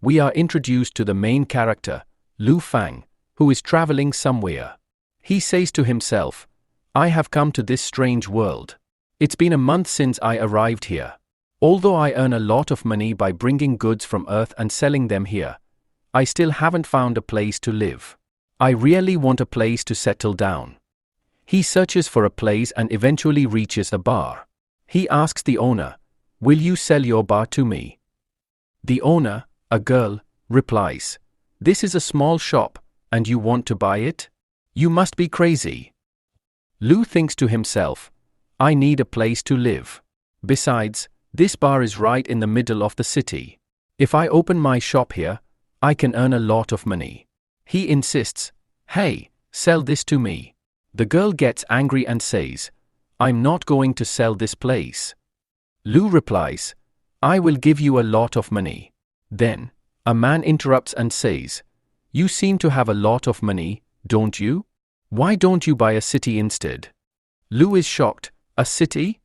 we are introduced to the main character, Lu Fang, who is traveling somewhere. He says to himself, I have come to this strange world. It's been a month since I arrived here. Although I earn a lot of money by bringing goods from Earth and selling them here, I still haven't found a place to live. I really want a place to settle down. He searches for a place and eventually reaches a bar. He asks the owner, will you sell your bar to me? The owner, a girl, replies, this is a small shop, and you want to buy it? You must be crazy. Lu thinks to himself, I need a place to live. Besides, this bar is right in the middle of the city. If I open my shop here, I can earn a lot of money. He insists, hey, sell this to me. The girl gets angry and says, I'm not going to sell this place. Lu replies, I will give you a lot of money. Then, a man interrupts and says, you seem to have a lot of money, don't you? Why don't you buy a city instead? Lu is shocked, a city?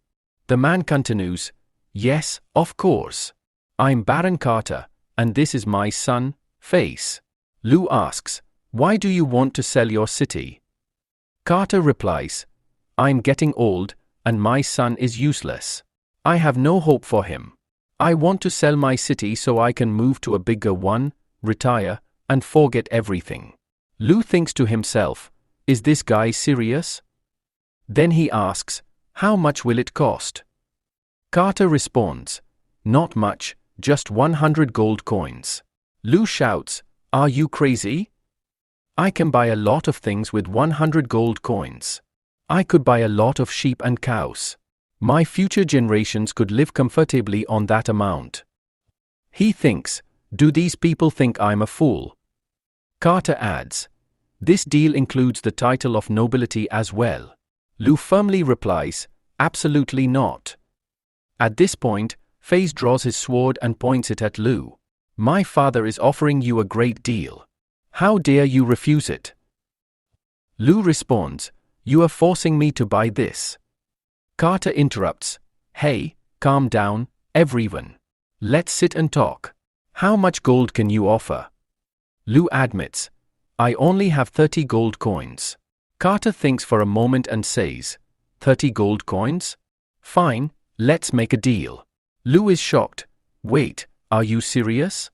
The man continues, yes, of course. I'm Baron Carter, and this is my son, Face. Lu asks, why do you want to sell your city? Carter replies, I'm getting old, and my son is useless. I have no hope for him. I want to sell my city so I can move to a bigger one, retire, and forget everything. Lu thinks to himself, is this guy serious? Then he asks, how much will it cost? Carter responds, not much, just 100 gold coins. Lu shouts, are you crazy? I can buy a lot of things with 100 gold coins. I could buy a lot of sheep and cows. My future generations could live comfortably on that amount. He thinks, do these people think I'm a fool? Carter adds, this deal includes the title of nobility as well. Lu firmly replies, absolutely not. At this point, Face draws his sword and points it at Lu. My father is offering you a great deal. How dare you refuse it? Lu responds, you are forcing me to buy this. Carter interrupts, hey, calm down, everyone. Let's sit and talk. How much gold can you offer? Lu admits, I only have 30 gold coins. Carter thinks for a moment and says, 30 gold coins? Fine, let's make a deal. Lu is shocked. Wait, are you serious?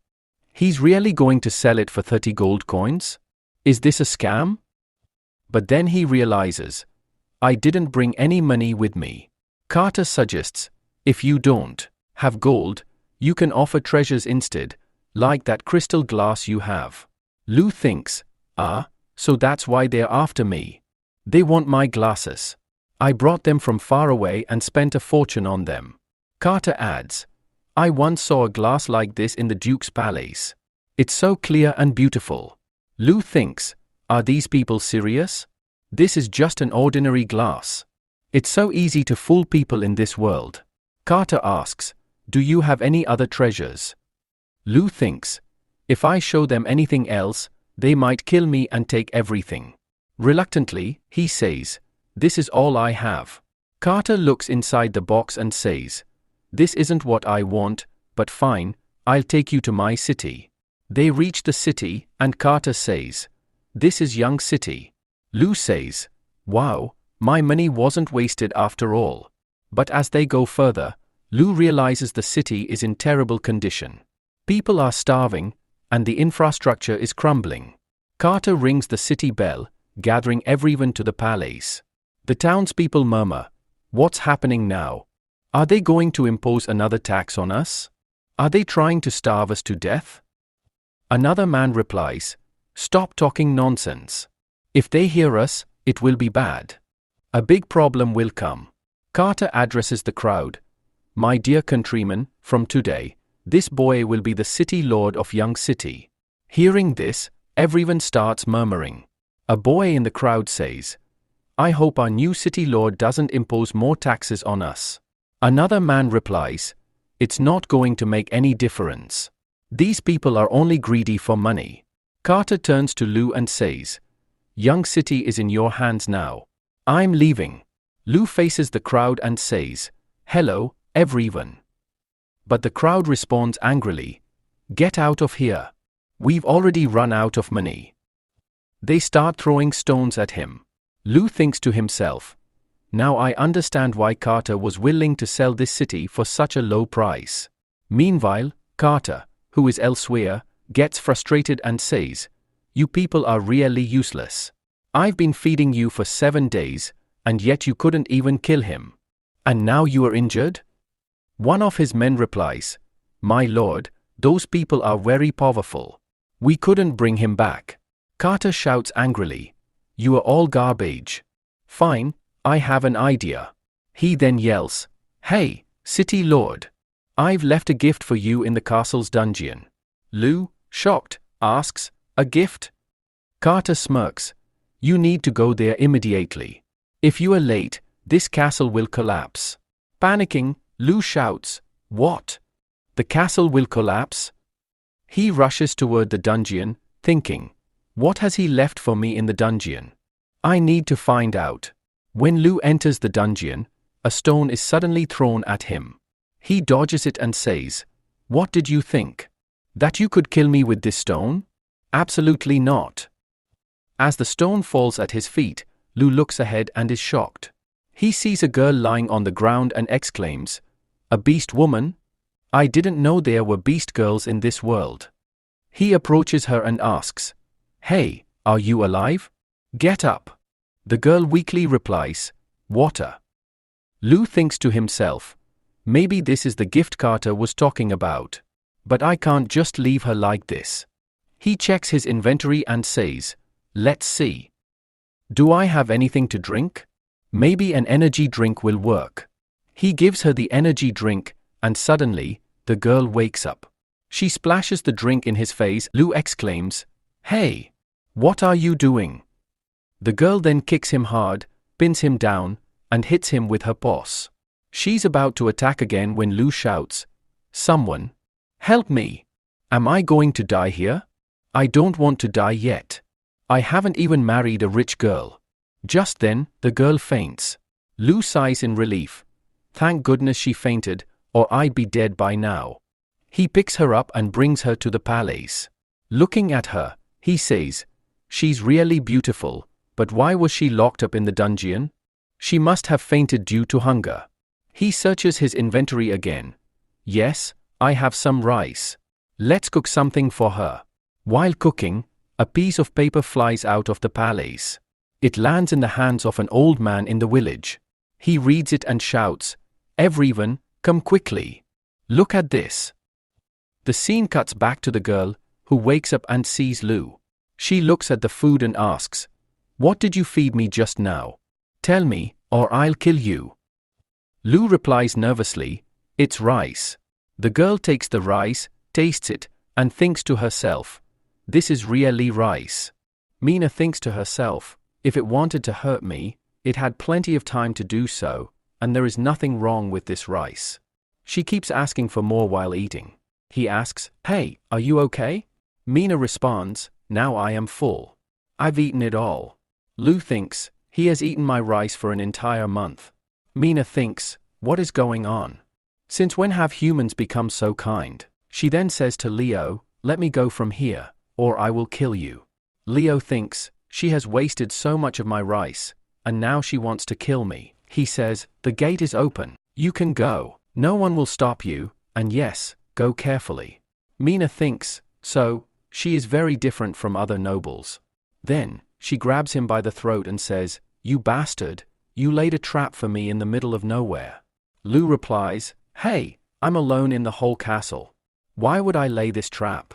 He's really going to sell it for 30 gold coins? Is this a scam? But then he realizes, I didn't bring any money with me. Carter suggests, if you don't have gold, you can offer treasures instead, like that crystal glass you have. Lu thinks, so that's why they're after me. They want my glasses. I brought them from far away and spent a fortune on them. Carter adds, I once saw a glass like this in the Duke's palace. It's so clear and beautiful. Lu thinks, are these people serious? This is just an ordinary glass. It's so easy to fool people in this world. Carter asks, do you have any other treasures? Lu thinks, if I show them anything else, they might kill me and take everything. Reluctantly, he says, this is all I have. Carter looks inside the box and says, this isn't what I want, but fine, I'll take you to my city. They reach the city, and Carter says, this is Young City. Lu says, wow, my money wasn't wasted after all. But as they go further, Lu realizes the city is in terrible condition. People are starving, and the infrastructure is crumbling. Carter rings the city bell, gathering everyone to the palace. The townspeople murmur, what's happening now? Are they going to impose another tax on us? Are they trying to starve us to death? Another man replies, stop talking nonsense. If they hear us, it will be bad. A big problem will come. Carter addresses the crowd. My dear countrymen, from today, this boy will be the city lord of Young City. Hearing this, everyone starts murmuring. A boy in the crowd says, I hope our new city lord doesn't impose more taxes on us. Another man replies, it's not going to make any difference. These people are only greedy for money. Carter turns to Lu and says, Young City is in your hands now. I'm leaving. Lu faces the crowd and says, hello, everyone. But the crowd responds angrily, Get out of here. We've already run out of money. They start throwing stones at him. Lou thinks to himself, now I understand why Carter was willing to sell this city for such a low price. Meanwhile, Carter, who is elsewhere, gets frustrated and says, you people are really useless. I've been feeding you for 7 days, and yet you couldn't even kill him. And now you are injured? One of his men replies, my lord, those people are very powerful. We couldn't bring him back. Carter shouts angrily, you are all garbage. Fine, I have an idea. He then yells, hey, city lord. I've left a gift for you in the castle's dungeon. Lou, shocked, asks, a gift? Carter smirks, you need to go there immediately. If you are late, this castle will collapse. Panicking, Lou shouts, what? The castle will collapse? He rushes toward the dungeon, thinking, what has he left for me in the dungeon? I need to find out. When Lou enters the dungeon, a stone is suddenly thrown at him. He dodges it and says, what did you think? That you could kill me with this stone? Absolutely not. As the stone falls at his feet, Lou looks ahead and is shocked. He sees a girl lying on the ground and exclaims, a beast woman? I didn't know there were beast girls in this world. He approaches her and asks, hey, are you alive? Get up. The girl weakly replies, water. Lou thinks to himself, maybe this is the gift Carter was talking about. But I can't just leave her like this. He checks his inventory and says, let's see. Do I have anything to drink? Maybe an energy drink will work. He gives her the energy drink, and suddenly, the girl wakes up. She splashes the drink in his face. Lou exclaims, hey, what are you doing? The girl then kicks him hard, pins him down, and hits him with her paws. She's about to attack again when Lou shouts, someone, help me. Am I going to die here? I don't want to die yet. I haven't even married a rich girl. Just then, the girl faints. Lou sighs in relief. Thank goodness she fainted, or I'd be dead by now. He picks her up and brings her to the palace. Looking at her, he says, she's really beautiful, but why was she locked up in the dungeon? She must have fainted due to hunger. He searches his inventory again. Yes, I have some rice. Let's cook something for her. While cooking, a piece of paper flies out of the palace. It lands in the hands of an old man in the village. He reads it and shouts, everyone, come quickly. Look at this. The scene cuts back to the girl, who wakes up and sees Lou. She looks at the food and asks, what did you feed me just now? Tell me, or I'll kill you. Lou replies nervously, it's rice. The girl takes the rice, tastes it, and thinks to herself, this is really rice. Mina thinks to herself, if it wanted to hurt me, it had plenty of time to do so, and there is nothing wrong with this rice. She keeps asking for more while eating. He asks, hey, are you okay? Mina responds, now I am full. I've eaten it all. Lou thinks, he has eaten my rice for an entire month. Mina thinks, what is going on? Since when have humans become so kind? She then says to Leo, let me go from here, or I will kill you. Leo thinks, she has wasted so much of my rice, and now she wants to kill me. He says, the gate is open. You can go. No one will stop you, and yes, go carefully. Mina thinks, so, she is very different from other nobles. Then, she grabs him by the throat and says, you bastard, you laid a trap for me in the middle of nowhere. Lou replies, hey, I'm alone in the whole castle. Why would I lay this trap?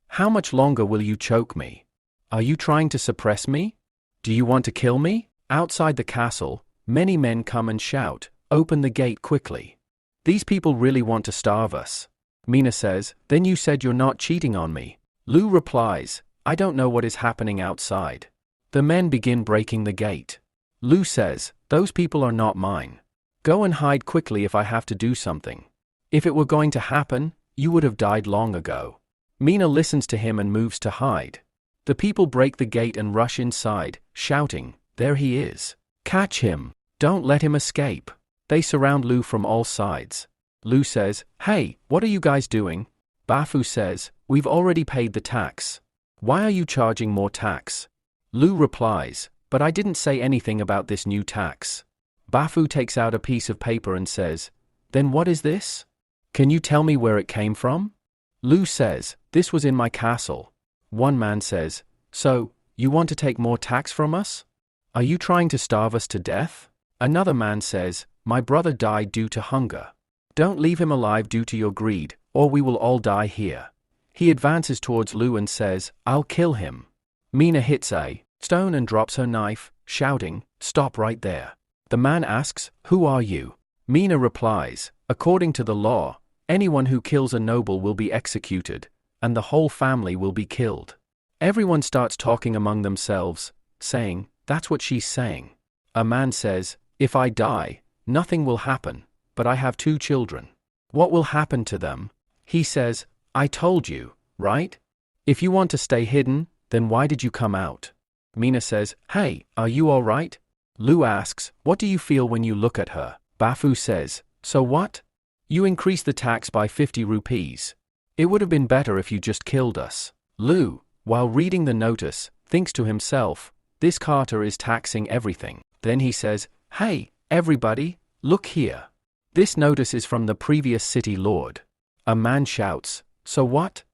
How much longer will you choke me? Are you trying to suppress me? Do you want to kill me? Outside the castle, many men come and shout, open the gate quickly. These people really want to starve us. Mina says, then you said you're not cheating on me. Lou replies, I don't know what is happening outside. The men begin breaking the gate. Lou says, those people are not mine. Go and hide quickly if I have to do something. If it were going to happen, you would have died long ago. Mina listens to him and moves to hide. The people break the gate and rush inside, shouting, there he is. Catch him. Don't let him escape. They surround Lou from all sides. Lou says, hey, what are you guys doing? Bafu says, we've already paid the tax. Why are you charging more tax? Lu replies, but I didn't say anything about this new tax. Bafu takes out a piece of paper and says, then what is this? Can you tell me where it came from? Lu says, this was in my castle. One man says, so, you want to take more tax from us? Are you trying to starve us to death? Another man says, my brother died due to hunger. Don't leave him alive due to your greed, or we will all die here. He advances towards Lu and says, I'll kill him. Mina hits a stone and drops her knife, shouting, stop right there. The man asks, who are you? Mina replies, according to the law, anyone who kills a noble will be executed, and the whole family will be killed. Everyone starts talking among themselves, saying, that's what she's saying. A man says, if I die, nothing will happen, but I have 2 children. What will happen to them? He says, I told you, right? If you want to stay hidden, then why did you come out? Mina says, hey, are you all right? Lu asks, what do you feel when you look at her? Bafu says, so what? You increased the tax by 50 rupees. It would have been better if you just killed us. Lu, while reading the notice, thinks to himself, this carter is taxing everything. Then he says, hey, everybody, look here. This notice is from the previous city lord. A man shouts, so what?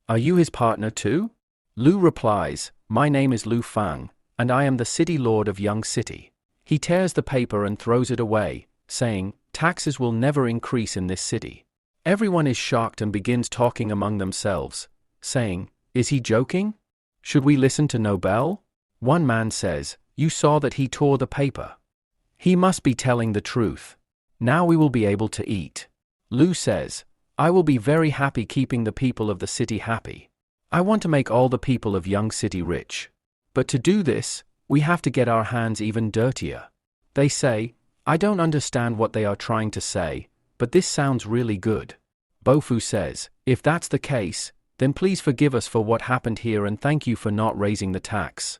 Are you his partner too? Lu replies, my name is Lu Fang, and I am the city lord of Young City. He tears the paper and throws it away, saying, taxes will never increase in this city. Everyone is shocked and begins talking among themselves, saying, is he joking? Should we listen to Nobel? One man says, you saw that he tore the paper. He must be telling the truth. Now we will be able to eat. Lu says, I will be very happy keeping the people of the city happy. I want to make all the people of Young City rich. But to do this, we have to get our hands even dirtier. They say, I don't understand what they are trying to say, but this sounds really good. Bafu says, if that's the case, then please forgive us for what happened here and thank you for not raising the tax.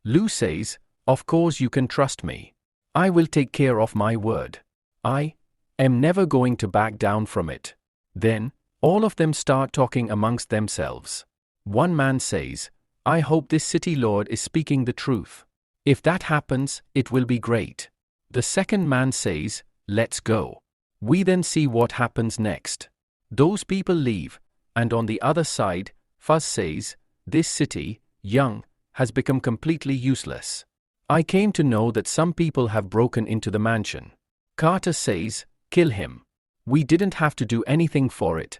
Lu says, of course you can trust me. I will take care of my word. I am never going to back down from it. Then, all of them start talking amongst themselves. One man says, I hope this city lord is speaking the truth. If that happens, it will be great. The second man says, let's go. We then see what happens next. Those people leave, and on the other side, Fuzz says, this city, Young, has become completely useless. I came to know that some people have broken into the mansion. Carter says, kill him. We didn't have to do anything for it.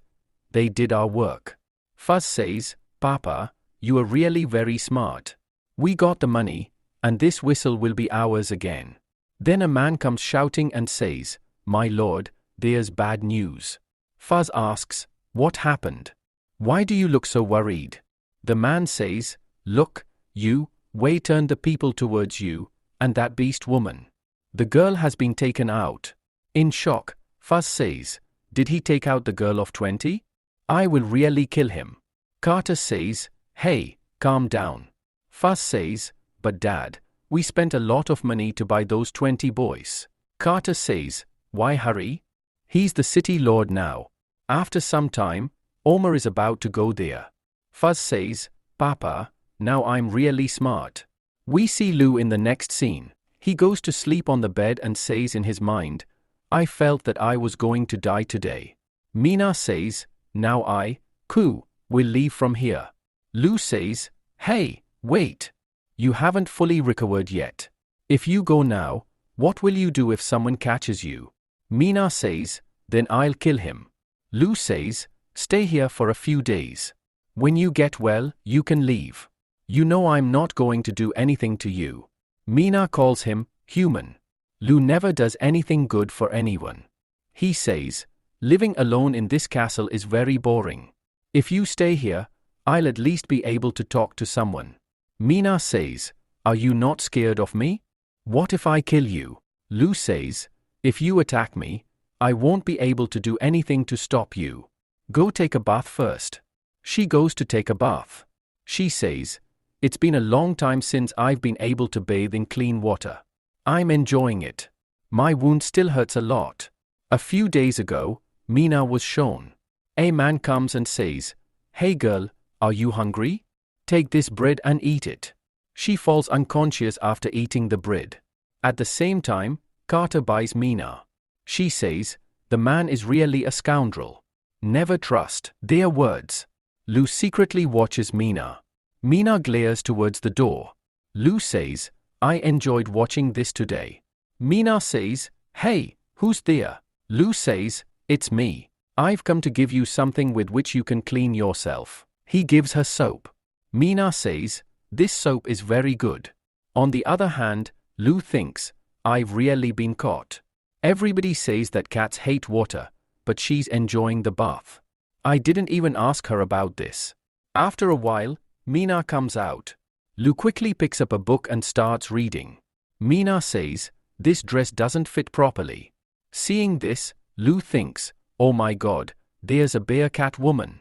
They did our work. Fuzz says, Papa, you are really very smart. We got the money, and this whistle will be ours again. Then a man comes shouting and says, my lord, there's bad news. Fuzz asks, what happened? Why do you look so worried? The man says, look, you, Wei turned the people towards you, and that beast woman. The girl has been taken out. In shock, Fuzz says, did he take out the girl of 20? I will really kill him. Carter says, hey, calm down. Fuzz says, but Dad, we spent a lot of money to buy those 20 boys. Carter says, why hurry? He's the city lord now. After some time, Omar is about to go there. Fuzz says, Papa, now I'm really smart. We see Lu in the next scene. He goes to sleep on the bed and says in his mind, I felt that I was going to die today. Mina says, now I, Ku, will leave from here. Lu says, hey, wait. You haven't fully recovered yet. If you go now, what will you do if someone catches you? Mina says, then I'll kill him. Lu says, stay here for a few days. When you get well, you can leave. You know I'm not going to do anything to you. Mina calls him human. Lu never does anything good for anyone. He says, living alone in this castle is very boring. If you stay here, I'll at least be able to talk to someone. Mina says, are you not scared of me? What if I kill you? Lu says, if you attack me, I won't be able to do anything to stop you. Go take a bath first. She goes to take a bath. She says, it's been a long time since I've been able to bathe in clean water. I'm enjoying it. My wound still hurts a lot. A few days ago, Mina was shown. A man comes and says, "Hey girl, are you hungry? Take this bread and eat it." She falls unconscious after eating the bread. At the same time, Carter buys Mina. She says, "The man is really a scoundrel. Never trust." Their words. Lou secretly watches Mina. Mina glares towards the door. Lou says, "I enjoyed watching this today." Mina says, "Hey, who's there?" Lou says, "It's me. I've come to give you something with which you can clean yourself." He gives her soap. Mina says, "This soap is very good." On the other hand, Lou thinks, "I've really been caught." Everybody says that cats hate water, but she's enjoying the bath. I didn't even ask her about this. After a while, Mina comes out. Lou quickly picks up a book and starts reading. Mina says, "This dress doesn't fit properly." Seeing this, Lou thinks, "Oh my God, there's a bear-cat woman.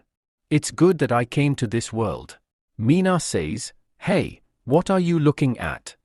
It's good that I came to this world." Mina says, "Hey, what are you looking at?"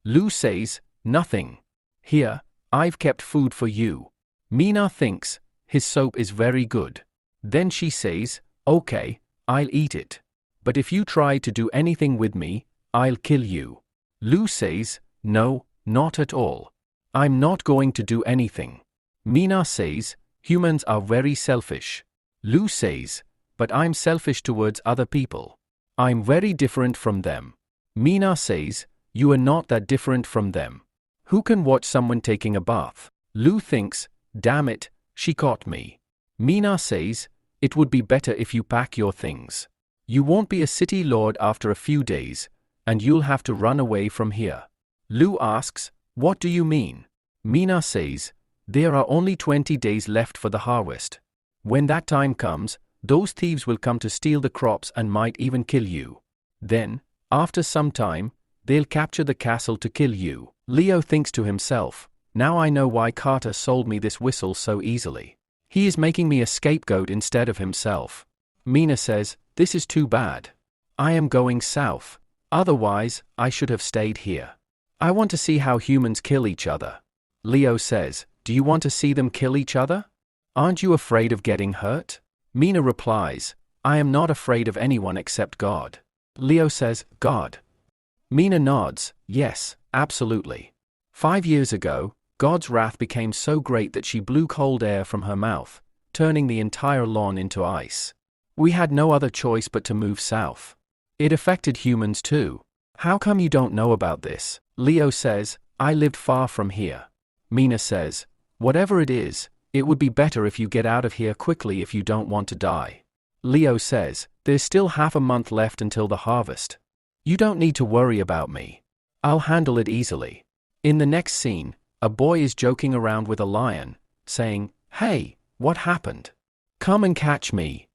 Lou says, "Nothing. Here, I've kept food for you." Mina thinks, his soap is very good. Then she says, "Okay, I'll eat it. But if you try to do anything with me, I'll kill you." Lou says, "No, not at all. I'm not going to do anything." Mina says, "Humans are very selfish." Lou says, "But I'm selfish towards other people. I'm very different from them." Mina says, "You are not that different from them. Who can watch someone taking a bath?" Lou thinks, "Damn it, she caught me." Mina says, "It would be better if you pack your things. You won't be a city lord after a few days, and you'll have to run away from here." Lou asks, "What do you mean?" Mina says, "There are only 20 days left for the harvest. When that time comes, those thieves will come to steal the crops and might even kill you. Then, after some time, they'll capture the castle to kill you." Leo thinks to himself, "Now I know why Carter sold me this whistle so easily. He is making me a scapegoat instead of himself." Mina says, "This is too bad. I am going south. Otherwise, I should have stayed here. I want to see how humans kill each other." Leo says, "Do you want to see them kill each other? Aren't you afraid of getting hurt?" Mina replies, "I am not afraid of anyone except God." Leo says, "God?" Mina nods, "Yes, absolutely. 5 years ago, God's wrath became so great that she blew cold air from her mouth, turning the entire lawn into ice. We had no other choice but to move south. It affected humans too. How come you don't know about this?" Leo says, "I lived far from here." Mina says, "Whatever it is, it would be better if you get out of here quickly if you don't want to die." Leo says, "There's still half a month left until the harvest. You don't need to worry about me. I'll handle it easily." In the next scene, a boy is joking around with a lion, saying, "Hey, what happened? Come and catch me."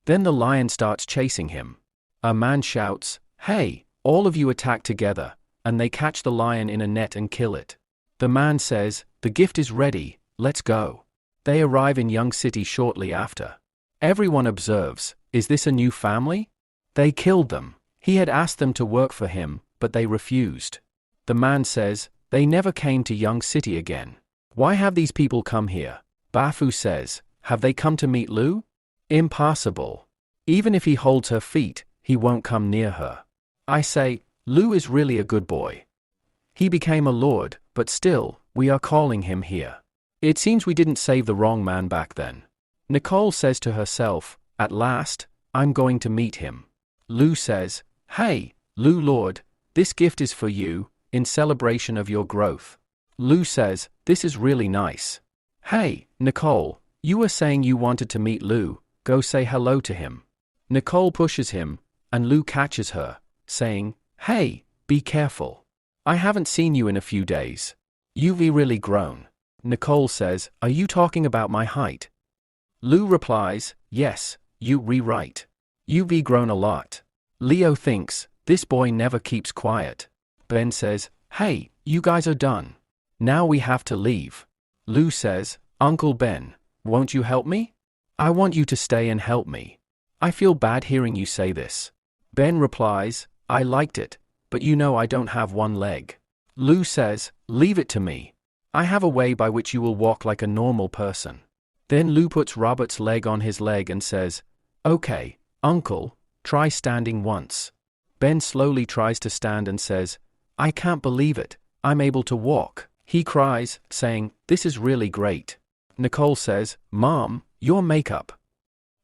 Then the lion starts chasing him. A man shouts, "Hey, all of you attack together," and they catch the lion in a net and kill it. The man says, "The gift is ready, let's go." They arrive in Young City shortly after. Everyone observes, "Is this a new family?" They killed them. He had asked them to work for him, but they refused. The man says, "They never came to Young City again. Why have these people come here?" Bafu says, "Have they come to meet Lou? Impossible. Even if he holds her feet, he won't come near her." I say, "Lou is really a good boy. He became a lord, but still, we are calling him here. It seems we didn't save the wrong man back then." Nicole says to herself, "At last, I'm going to meet him." Lou says, "Hey, Lou Lord, this gift is for you, in celebration of your growth." Lou says, "This is really nice." "Hey, Nicole, you were saying you wanted to meet Lou, go say hello to him." Nicole pushes him, and Lou catches her, saying, "Hey, be careful. I haven't seen you in a few days. You've really grown." Nicole says, "Are you talking about my height?" Lou replies, "Yes, you're right. You've grown a lot." Leo thinks, this boy never keeps quiet. Ben says, "Hey, you guys are done. Now we have to leave." Lou says, "Uncle Ben, won't you help me? I want you to stay and help me. I feel bad hearing you say this." Ben replies, "I liked it, but you know I don't have one leg." Lou says, "Leave it to me. I have a way by which you will walk like a normal person." Then Lou puts Robert's leg on his leg and says, "Okay, uncle, try standing once." Ben slowly tries to stand and says, "I can't believe it, I'm able to walk." He cries, saying, "This is really great." Nicole says, "Mom, your makeup."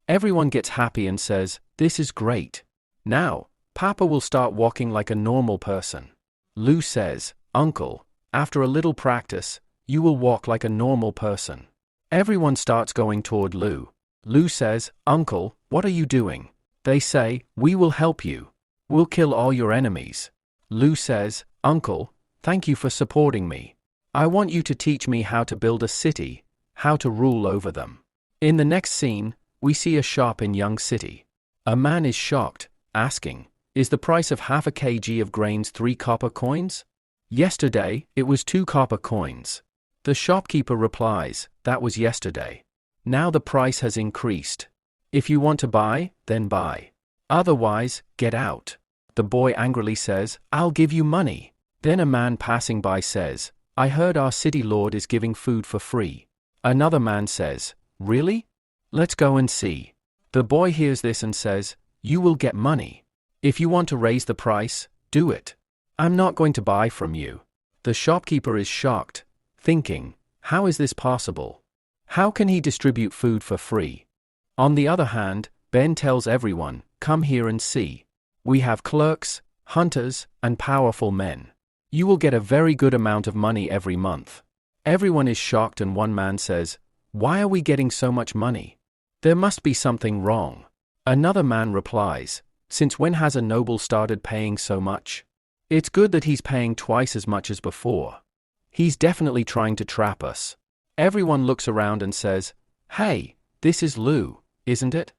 Everyone gets happy and says, "This is great. Now, Papa will start walking like a normal person." Lou says, "Uncle, after a little practice, you will walk like a normal person." Everyone starts going toward Lou. Lou says, "Uncle, what are you doing?" They say, "We will help you. We'll kill all your enemies." Lou says, "Uncle, thank you for supporting me. I want you to teach me how to build a city, how to rule over them." In the next scene, we see a shop in Young City. A man is shocked, asking, "Is the price of half a kg of grains 3 copper coins? Yesterday, it was 2 copper coins." The shopkeeper replies, "That was yesterday. Now the price has increased. If you want to buy, then buy. Otherwise, get out." The boy angrily says, "I'll give you money." Then a man passing by says, "I heard our city lord is giving food for free." Another man says, "Really? Let's go and see." The boy hears this and says, "You will get money. If you want to raise the price, do it. I'm not going to buy from you." The shopkeeper is shocked, thinking, "How is this possible? How can he distribute food for free?" On the other hand, Ben tells everyone, "Come here and see. We have clerks, hunters, and powerful men. You will get a very good amount of money every month." Everyone is shocked and one man says, "Why are we getting so much money? There must be something wrong." Another man replies, "Since when has a noble started paying so much? It's good that he's paying twice as much as before. He's definitely trying to trap us." Everyone looks around and says, "Hey, this is Lou, isn't it?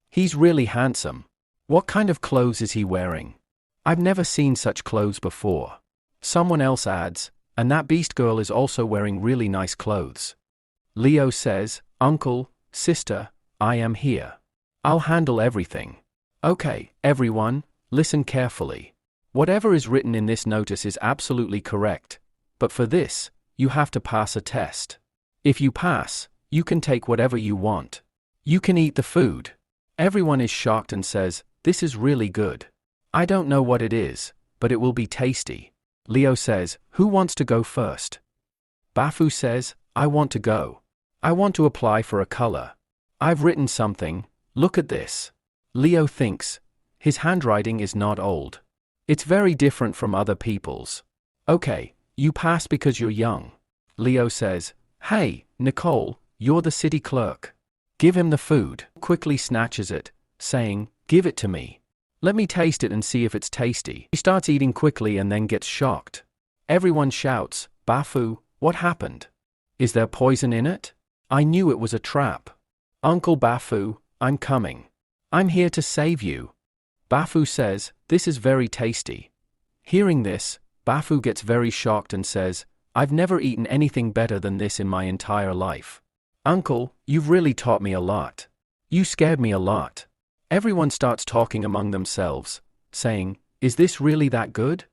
He's really handsome. What kind of clothes is he wearing? I've never seen such clothes before." Someone else adds, "And that beast girl is also wearing really nice clothes." Leo says, "Uncle, sister, I am here. I'll handle everything." Okay, everyone, listen carefully. Whatever is written in this notice is absolutely correct, but for this, you have to pass a test. If you pass, you can take whatever you want. You can eat the food. Everyone is shocked and says, "This is really good. I don't know what it is, but it will be tasty." Leo says, "Who wants to go first?" Bafu says, "I want to go. I want to apply for a color. I've written something, look at this." Leo thinks, his handwriting is not old. It's very different from other people's. "Okay, you pass because you're young." Leo says, "Hey, Nicole, you're the city clerk. Give him the food." Quickly snatches it, saying, "Give it to me. Let me taste it and see if it's tasty." He starts eating quickly and then gets shocked. Everyone shouts, "Bafu, what happened? Is there poison in it? I knew it was a trap." "Uncle Bafu, I'm coming. I'm here to save you." Bafu says, "This is very tasty." Hearing this, Bafu gets very shocked and says, "I've never eaten anything better than this in my entire life. Uncle, you've really taught me a lot. You scared me a lot." Everyone starts talking among themselves, saying, "Is this really that good?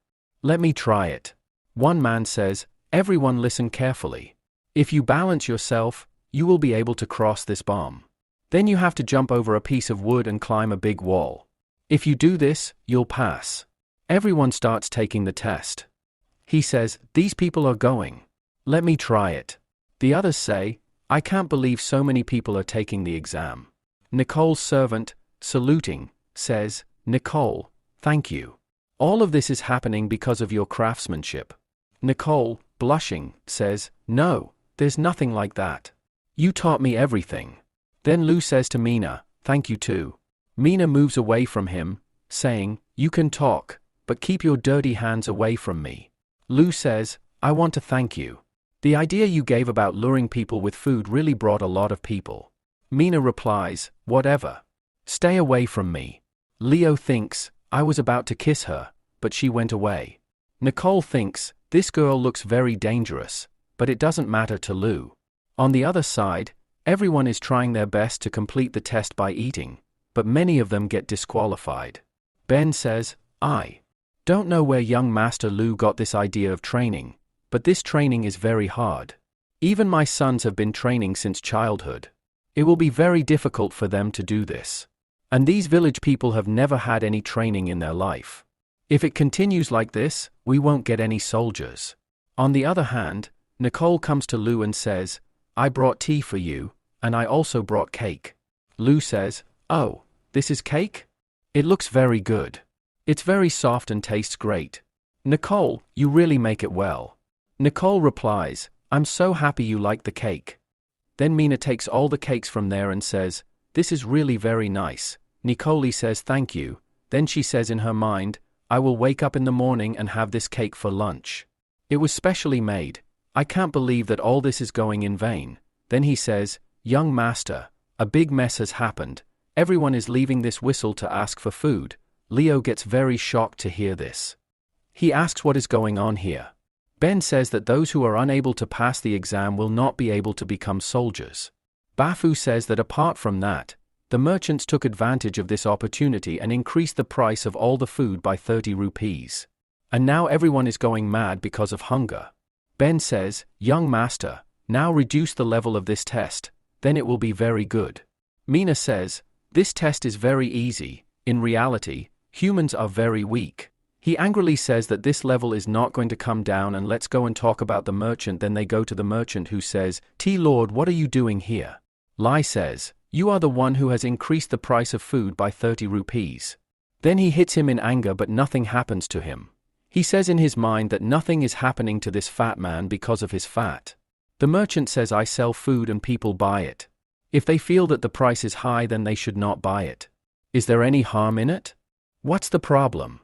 Let me try it." One man says, "Everyone listen carefully. If you balance yourself, you will be able to cross this bomb. Then you have to jump over a piece of wood and climb a big wall. If you do this, you'll pass." Everyone starts taking the test. He says, "These people are going. Let me try it." The others say, "I can't believe so many people are taking the exam." Nicole's servant, saluting, says, "Nicole, thank you. All of this is happening because of your craftsmanship." Nicole, blushing, says, "No, there's nothing like that. You taught me everything." Then Lou says to Mina, "Thank you too." Mina moves away from him, saying, "You can talk, but keep your dirty hands away from me." Lou says, "I want to thank you. The idea you gave about luring people with food really brought a lot of people." Mina replies, "Whatever. Stay away from me." Leo thinks, "I was about to kiss her, but she went away." Nicole thinks, "This girl looks very dangerous," but it doesn't matter to Lou. On the other side, everyone is trying their best to complete the test by eating, but many of them get disqualified. Ben says, "I don't know where young Master Lou got this idea of training, but this training is very hard. Even my sons have been training since childhood. It will be very difficult for them to do this. And these village people have never had any training in their life. If it continues like this, we won't get any soldiers. On the other hand, Nicole comes to Lou and says, I brought tea for you, and I also brought cake. Lou says, oh, this is cake? It looks very good. It's very soft and tastes great. Nicole, you really make it well. Nicole replies, I'm so happy you like the cake. Then Mina takes all the cakes from there and says, this is really very nice. Nicole says thank you. Then she says in her mind, I will wake up in the morning and have this cake for lunch. It was specially made. I can't believe that all this is going in vain. Then he says, young master, a big mess has happened. Everyone is leaving this whistle to ask for food. Leo gets very shocked to hear this. He asks what is going on here. Ben says that those who are unable to pass the exam will not be able to become soldiers. Bafu says that apart from that, the merchants took advantage of this opportunity and increased the price of all the food by 30 rupees. And now everyone is going mad because of hunger. Ben says, young master, now reduce the level of this test, then it will be very good. Mina says, this test is very easy. In reality, humans are very weak. He angrily says that this level is not going to come down and let's go and talk about the merchant. Then they go to the merchant who says, Lord, what are you doing here? Lai says, you are the one who has increased the price of food by 30 rupees. Then he hits him in anger but nothing happens to him. He says in his mind that nothing is happening to this fat man because of his fat. The merchant says I sell food and people buy it. If they feel that the price is high then they should not buy it. Is there any harm in it? What's the problem?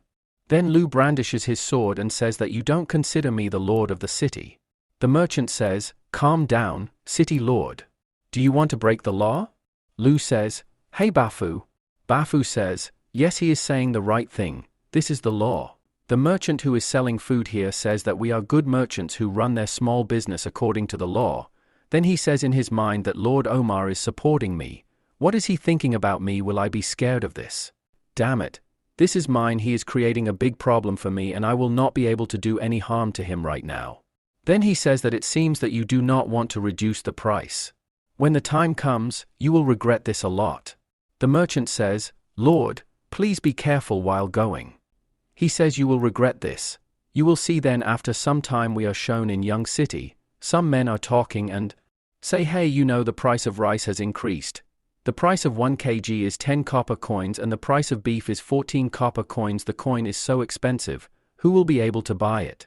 Then Lou brandishes his sword and says that you don't consider me the lord of the city. The merchant says, calm down, city lord. Do you want to break the law? Lou says, hey Bafu. Bafu says, yes, he is saying the right thing, this is the law. The merchant who is selling food here says that we are good merchants who run their small business according to the law. Then he says in his mind that Lord Omar is supporting me. What is he thinking about me? Will I be scared of this? Damn it. This is mine. He is creating a big problem for me and I will not be able to do any harm to him right now. Then he says that it seems that you do not want to reduce the price. When the time comes, you will regret this a lot. The merchant says, Lord, please be careful while going. He says you will regret this. You will see then after some time. We are shown in Young City. Some men are talking and say, hey, you know the price of rice has increased. The price of 1 kg is 10 copper coins and the price of beef is 14 copper coins. The coin is so expensive, who will be able to buy it?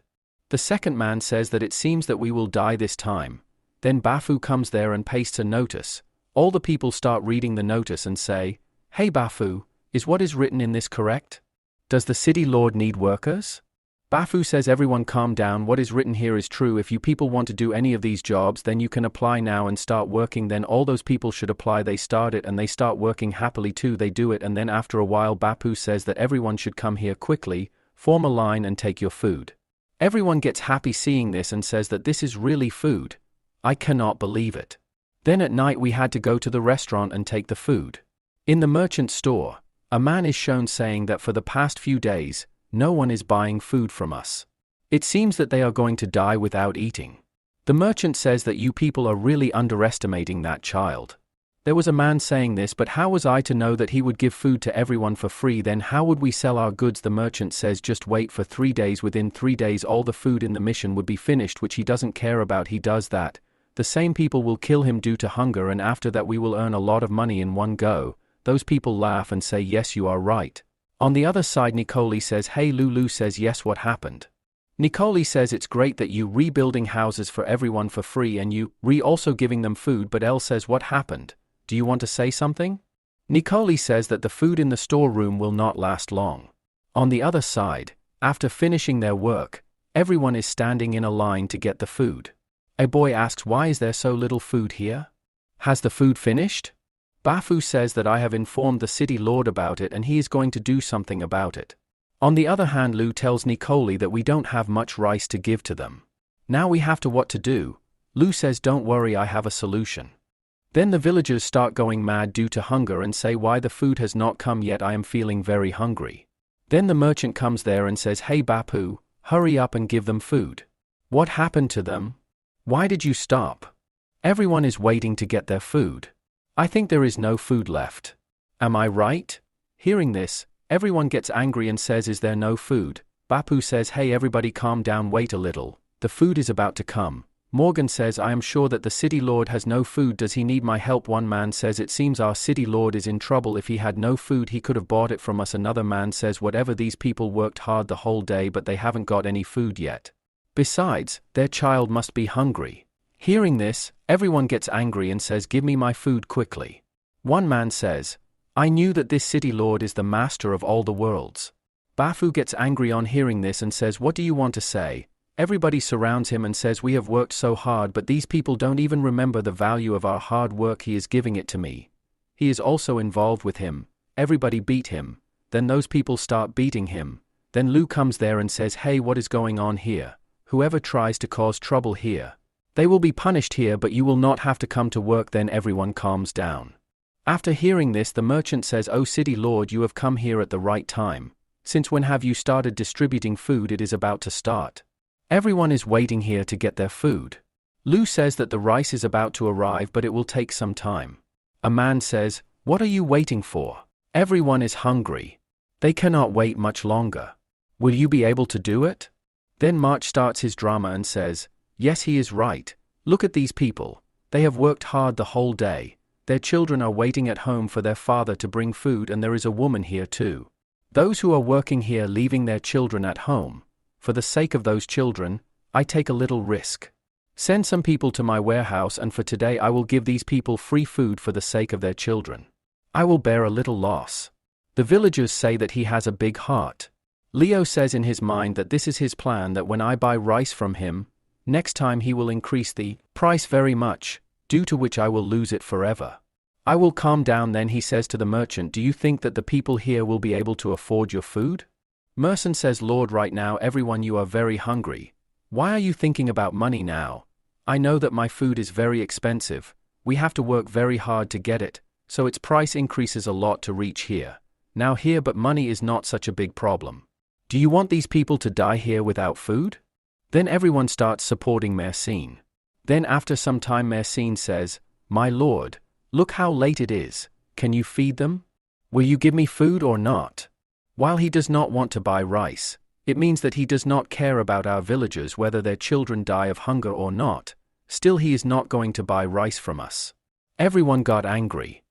The second man says that it seems that we will die this time. Then Bafu comes there and pastes a notice. All the people start reading the notice and say, hey Bafu, is what is written in this correct? Does the city lord need workers? Bafu says everyone calm down, what is written here is true. If you people want to do any of these jobs then you can apply now and start working. Then all those people should apply. They start it and they start working happily too. They do it and then after a while Bapu says that everyone should come here quickly, form a line and take your food. Everyone gets happy seeing this and says that this is really food. I cannot believe it. Then at night we had to go to the restaurant and take the food. In the merchant store, a man is shown saying that for the past few days, no one is buying food from us. It seems that they are going to die without eating. The merchant says that you people are really underestimating that child. There was a man saying this, but how was I to know that he would give food to everyone for free? Then how would we sell our goods? The merchant says just wait for 3 days. Within 3 days all the food in the mission would be finished, which he doesn't care about. He does that. The same people will kill him due to hunger and after that we will earn a lot of money in one go. Those people laugh and say yes, you are right. On the other side Nicole says hey. Lulu says yes, what happened? Nicole says it's great that you rebuilding houses for everyone for free and you also giving them food, but Elle says what happened? Do you want to say something? Nicole says that the food in the storeroom will not last long. On the other side, after finishing their work, everyone is standing in a line to get the food. A boy asks why is there so little food here? Has the food finished? Bafu says that I have informed the city lord about it and he is going to do something about it. On the other hand Lou tells Nicole that we don't have much rice to give to them. Now we have to what to do. Lou says don't worry, I have a solution. Then the villagers start going mad due to hunger and say why the food has not come yet, I am feeling very hungry. Then the merchant comes there and says hey Bapu, hurry up and give them food. What happened to them? Why did you stop? Everyone is waiting to get their food. I think there is no food left. Am I right? Hearing this, everyone gets angry and says, is there no food? Bapu says, hey everybody calm down, wait a little. The food is about to come. Morgan says, I am sure that the city lord has no food. Does he need my help? One man says, it seems our city lord is in trouble. If he had no food he could have bought it from us. Another man says, whatever, these people worked hard the whole day but they haven't got any food yet. Besides, their child must be hungry. Hearing this, everyone gets angry and says, give me my food quickly. One man says, I knew that this city lord is the master of all the worlds. Bapu gets angry on hearing this and says, what do you want to say? Everybody surrounds him and says, we have worked so hard but these people don't even remember the value of our hard work. He is giving it to me. He is also involved with him. Everybody beat him. Then those people start beating him. Then Lu comes there and says, hey, what is going on here? Whoever tries to cause trouble here, they will be punished here, but you will not have to come to work. Then everyone calms down. After hearing this, the merchant says, oh city lord, you have come here at the right time. Since when have you started distributing food? It is about to start. Everyone is waiting here to get their food. Lu says that the rice is about to arrive but it will take some time. A man says, what are you waiting for? Everyone is hungry. They cannot wait much longer. Will you be able to do it? Then March starts his drama and says, yes, he is right. Look at these people. They have worked hard the whole day. Their children are waiting at home for their father to bring food, and there is a woman here too. Those who are working here leaving their children at home. For the sake of those children, I take a little risk. Send some people to my warehouse, and for today I will give these people free food for the sake of their children. I will bear a little loss. The villagers say that he has a big heart. Leo says in his mind that this is his plan, that when I buy rice from him, next time he will increase the price very much, due to which I will lose it forever. I will calm down. Then he says to the merchant, do you think that the people here will be able to afford your food? Merson says, Lord, right now everyone, you are very hungry. Why are you thinking about money now? I know that my food is very expensive. We have to work very hard to get it, so its price increases a lot to reach here. Now here, but money is not such a big problem. Do you want these people to die here without food? Then everyone starts supporting Mersenne. Then after some time Mersenne says, my lord, look how late it is. Can you feed them? Will you give me food or not? While he does not want to buy rice, it means that he does not care about our villagers whether their children die of hunger or not. Still, he is not going to buy rice from us. Everyone got angry.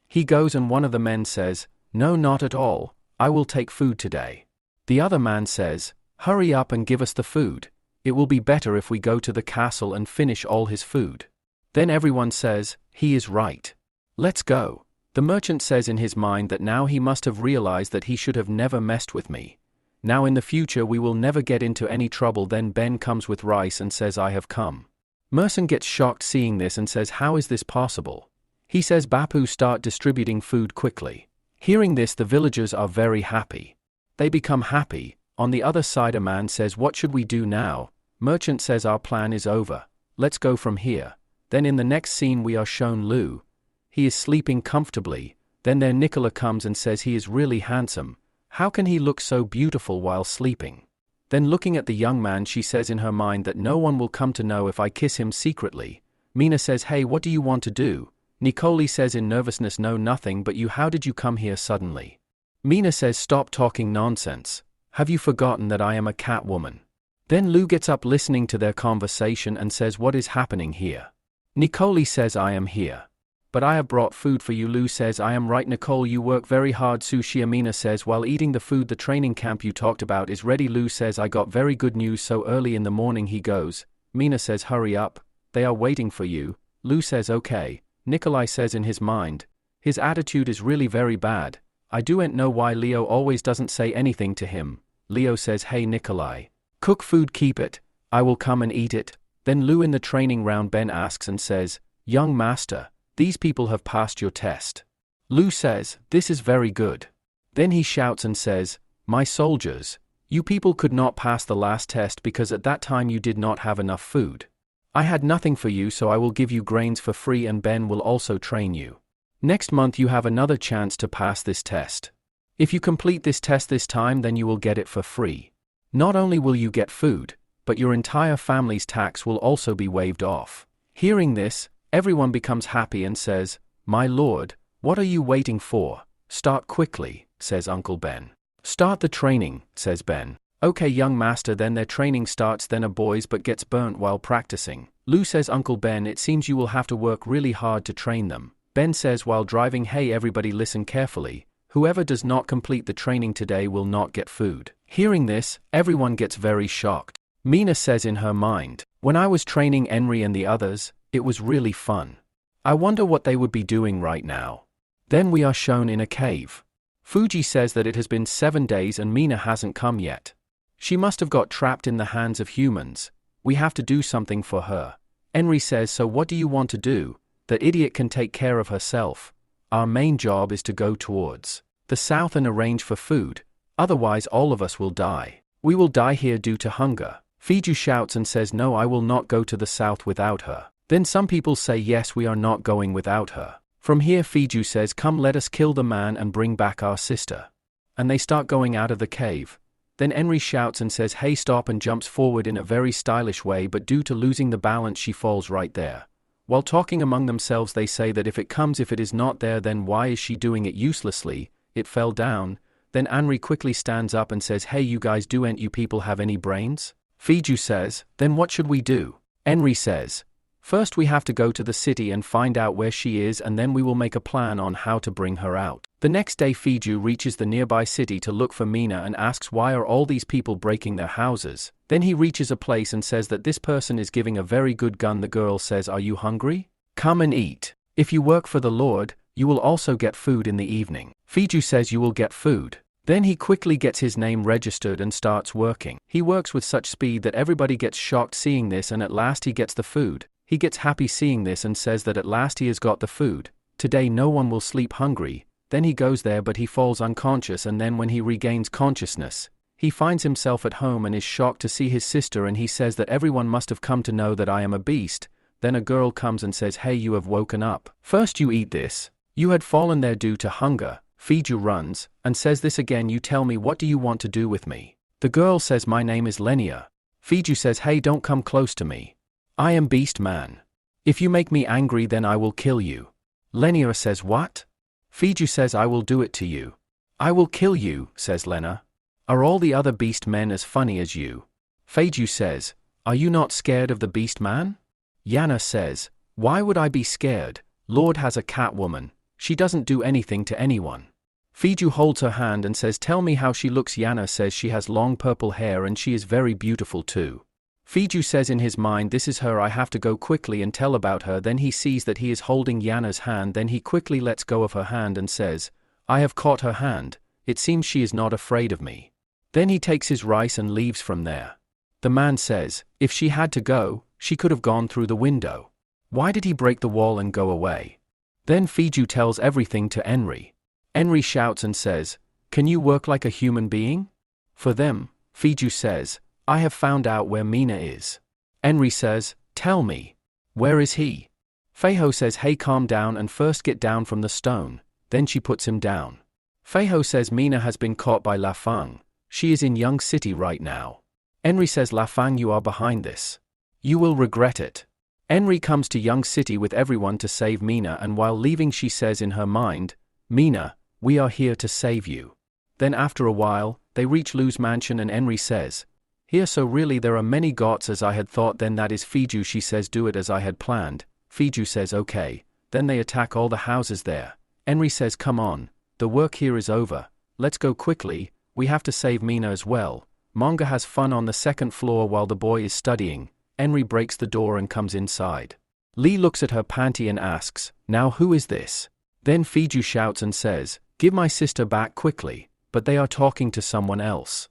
He goes and one of the men says, no, not at all, I will take food today. The other man says, hurry up and give us the food. It will be better if we go to the castle and finish all his food. Then everyone says, he is right. Let's go. The merchant says in his mind that now he must have realized that he should have never messed with me. Now in the future we will never get into any trouble. Then Ben comes with rice and says, I have come. Merson gets shocked seeing this and says, how is this possible? He says, Bapu, start distributing food quickly. Hearing this, the villagers are very happy. They become happy. On the other side, a man says, what should we do now? Merchant says, our plan is over. Let's go from here. Then in the next scene we are shown Lu. He is sleeping comfortably. Then there Nicola comes and says he is really handsome. How can he look so beautiful while sleeping? Then looking at the young man, she says in her mind that no one will come to know if I kiss him secretly. Mina says, hey, what do you want to do? Nicole says in nervousness, no, nothing, but you, how did you come here suddenly? Mina says, stop talking nonsense. Have you forgotten that I am a cat woman? Then Lu gets up listening to their conversation and says, what is happening here? Nicole says, I am here. But I have brought food for you. Lu says, I am right, Nicole, you work very hard. Sushi. Amina says, while eating the food, the training camp you talked about is ready. Lu says, I got very good news so early in the morning. He goes. Mina says, hurry up. They are waiting for you. Lu says, okay. Nikolai says in his mind, his attitude is really very bad. I don't know why Leo always doesn't say anything to him. Leo says, hey Nikolai, cook food, keep it. I will come and eat it. Then Lu in the training round, Ben asks and says, young master, these people have passed your test. Lu says, this is very good. Then he shouts and says, my soldiers, you people could not pass the last test because at that time you did not have enough food. I had nothing for you, so I will give you grains for free, and Ben will also train you. Next month you have another chance to pass this test. If you complete this test this time, then you will get it for free. Not only will you get food, but your entire family's tax will also be waived off. Hearing this, everyone becomes happy and says, "My lord, what are you waiting for? Start quickly," says Uncle Ben. "Start the training," says Ben. "Okay, young master." Then their training starts. Then a boys but gets burnt while practicing. Lou says, "Uncle Ben, it seems you will have to work really hard to train them." Ben says while driving, "Hey everybody, listen carefully. Whoever does not complete the training today will not get food." Hearing this, everyone gets very shocked. Mina says in her mind, "When I was training Henry and the others, it was really fun. I wonder what they would be doing right now." Then we are shown in a cave. Fuji says that it has been 7 days and Mina hasn't come yet. She must have got trapped in the hands of humans. We have to do something for her. Henry says, "So what do you want to do? The idiot can take care of herself. Our main job is to go towards the south and arrange for food, otherwise all of us will die. We will die here due to hunger." Fiju shouts and says, "No, I will not go to the south without her." Then some people say, "Yes, we are not going without her." From here Fiju says, "Come, let us kill the man and bring back our sister." And they start going out of the cave. Then Henry shouts and says, "Hey, stop," and jumps forward in a very stylish way, but due to losing the balance she falls right there. While talking among themselves they say that if it is not there, then why is she doing it uselessly? It fell down. Then Henry quickly stands up and says, "Hey you guys, don't you people have any brains?" Fiju says, "Then what should we do?" Henry says, "First we have to go to the city and find out where she is, and then we will make a plan on how to bring her out." The next day Fiju reaches the nearby city to look for Mina and asks why are all these people breaking their houses. Then he reaches a place and says that this person is giving a very good gun. The girl says, "Are you hungry? Come and eat. If you work for the Lord, you will also get food in the evening." Fiju says, "You will get food." Then he quickly gets his name registered and starts working. He works with such speed that everybody gets shocked seeing this, and at last he gets the food. He gets happy seeing this and says that at last he has got the food. Today no one will sleep hungry. Then he goes there but he falls unconscious, and then when he regains consciousness, he finds himself at home and is shocked to see his sister, and he says that everyone must have come to know that I am a beast. Then a girl comes and says, "Hey, you have woken up. First you eat this. You had fallen there due to hunger." Fiju runs, and says this again, "You tell me, what do you want to do with me?" The girl says, "My name is Lenia." Fiju says, "Hey, don't come close to me. I am Beast Man. If you make me angry then I will kill you." Lenia says, "What?" Fiju says, "I will do it to you." "I will kill you," says Lena. "Are all the other beast men as funny as you?" Fiju says, "Are you not scared of the Beast Man?" Yana says, "Why would I be scared? Lord has a cat woman. She doesn't do anything to anyone." Fiju holds her hand and says, "Tell me how she looks." Yana says she has long purple hair and she is very beautiful too. Fiju says in his mind, "This is her, I have to go quickly and tell about her." Then he sees that he is holding Yana's hand, then he quickly lets go of her hand and says, "I have caught her hand. It seems she is not afraid of me." Then he takes his rice and leaves from there. The man says, "If she had to go, she could have gone through the window. Why did he break the wall and go away?" Then Fiju tells everything to Henry. Henry shouts and says, "Can you work like a human being?" For them, Fiju says, "I have found out where Mina is." Henry says, "Tell me. Where is he?" Feiho says, "Hey, calm down and first get down from the stone." Then she puts him down. Feiho says Mina has been caught by La Fang. She is in Young City right now. Henry says, "La Fang, you are behind this. You will regret it." Henry comes to Young City with everyone to save Mina, and while leaving she says in her mind, "Mina, we are here to save you." Then after a while, they reach Lu's mansion and Henry says, "Here, so really there are many gods as I had thought." Then that is Fiju. She says, "Do it as I had planned." Fiju says, "Okay." Then they attack all the houses there. Henry says, "Come on, the work here is over. Let's go quickly, we have to save Mina as well." Manga has fun on the second floor while the boy is studying. Henry breaks the door and comes inside. Lee looks at her panty and asks, "Now who is this?" Then Fiju shouts and says, "Give my sister back quickly," but they are talking to someone else.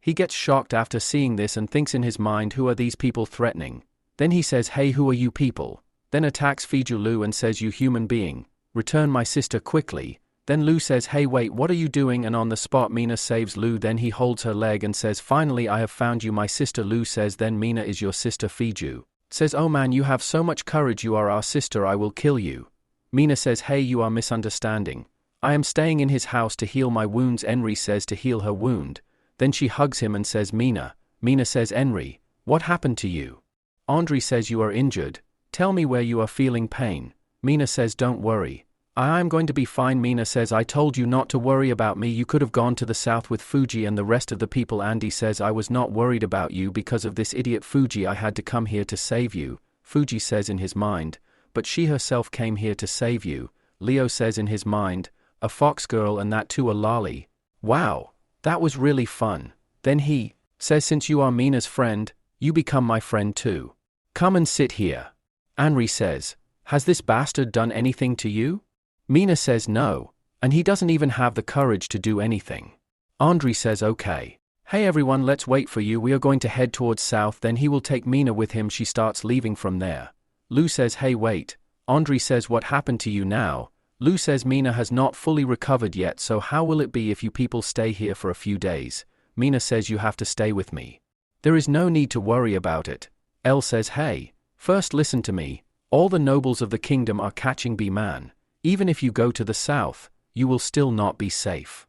He gets shocked after seeing this and thinks in his mind, who are these people threatening? Then he says, "Hey, who are you people?" Then attacks Fiju Lu and says, "You human being, return my sister quickly." Then Lu says, "Hey, wait, what are you doing?" And on the spot Mina saves Lu. Then he holds her leg and says, "Finally I have found you, my sister." Lu says, "Then Mina is your sister?" Fiju says, "Oh man, you have so much courage, you are our sister, I will kill you." Mina says, "Hey, you are misunderstanding. I am staying in his house to heal my wounds." Henry says to heal her wound. Then she hugs him and says, "Mina." Mina says, "Henry, what happened to you?" Andre says, "You are injured. Tell me where you are feeling pain." Mina says, "Don't worry. I'm going to be fine. Mina says, I told you not to worry about me. You could have gone to the south with Fuji and the rest of the people. Andy says, I was not worried about you because of this idiot Fuji. I had to come here to save you. Fuji says in his mind, but she herself came here to save you. Leo says in his mind, a fox girl and that too a lolly. Wow, that was really fun. Then he says, since you are Mina's friend, you become my friend too. Come and sit here. Henry says, has this bastard done anything to you? Mina says no, and he doesn't even have the courage to do anything. Andre says okay. Hey everyone, let's wait for you. We are going to head towards south, then he will take Mina with him. She starts leaving from there. Lou says, hey wait. Andre says, what happened to you now? Lou says, Mina has not fully recovered yet, so how will it be if you people stay here for a few days? Mina says, you have to stay with me. There is no need to worry about it. Elle says, hey, first listen to me. All the nobles of the kingdom are catching B-Man. Even if you go to the south, you will still not be safe.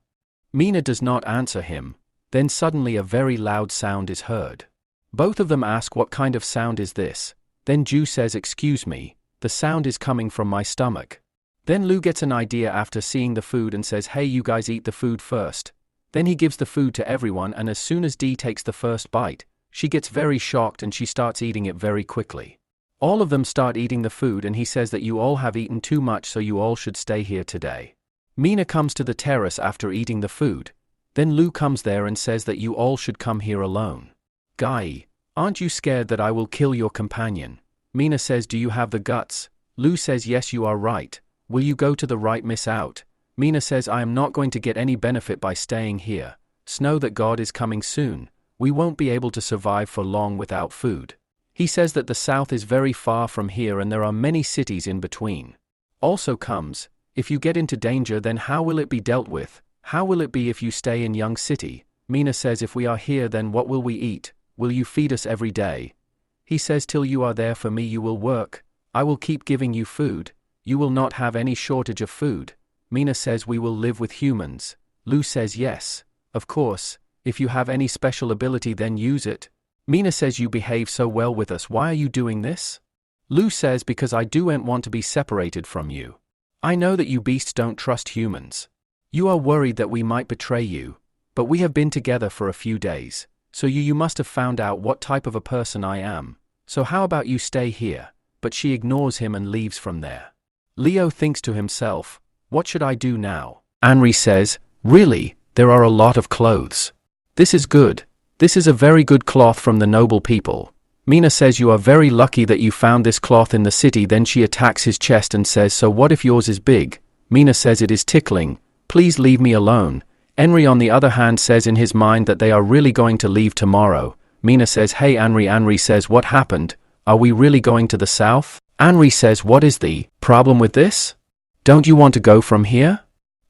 Mina does not answer him. Then suddenly a very loud sound is heard. Both of them ask, what kind of sound is this? Then Ju says, excuse me, the sound is coming from my stomach. Then Lou gets an idea after seeing the food and says, hey, you guys eat the food first. Then he gives the food to everyone, and as soon as Dee takes the first bite, she gets very shocked and she starts eating it very quickly. All of them start eating the food and he says that you all have eaten too much, so you all should stay here today. Mina comes to the terrace after eating the food. Then Lou comes there and says that you all should come here alone. Guy, aren't you scared that I will kill your companion? Mina says, do you have the guts? Lou says, yes, you are right. Will you go to the right, miss out? Mina says, I am not going to get any benefit by staying here. Know that God is coming soon. We won't be able to survive for long without food. He says that the south is very far from here and there are many cities in between. Also comes, if you get into danger, then how will it be dealt with? How will it be if you stay in Young City? Mina says, if we are here, then what will we eat? Will you feed us every day? He says, till you are there for me you will work. I will keep giving you food. You will not have any shortage of food. Mina says, we will live with humans. Lou says, yes, of course. If you have any special ability, then use it. Mina says, you behave so well with us. Why are you doing this? Lou says, because I don't want to be separated from you. I know that you beasts don't trust humans. You are worried that we might betray you. But we have been together for a few days. So you must have found out what type of a person I am. So how about you stay here? But she ignores him and leaves from there. Leo thinks to himself, what should I do now? Henry says, really, there are a lot of clothes. This is good. This is a very good cloth from the noble people. Mina says, you are very lucky that you found this cloth in the city. Then she attacks his chest and says, so what if yours is big? Mina says, it is tickling. Please leave me alone. Henry on the other hand says in his mind that they are really going to leave tomorrow. Mina says, hey Henry. Henry says, what happened? Are we really going to the south? Henry says, what is the problem with this? Don't you want to go from here?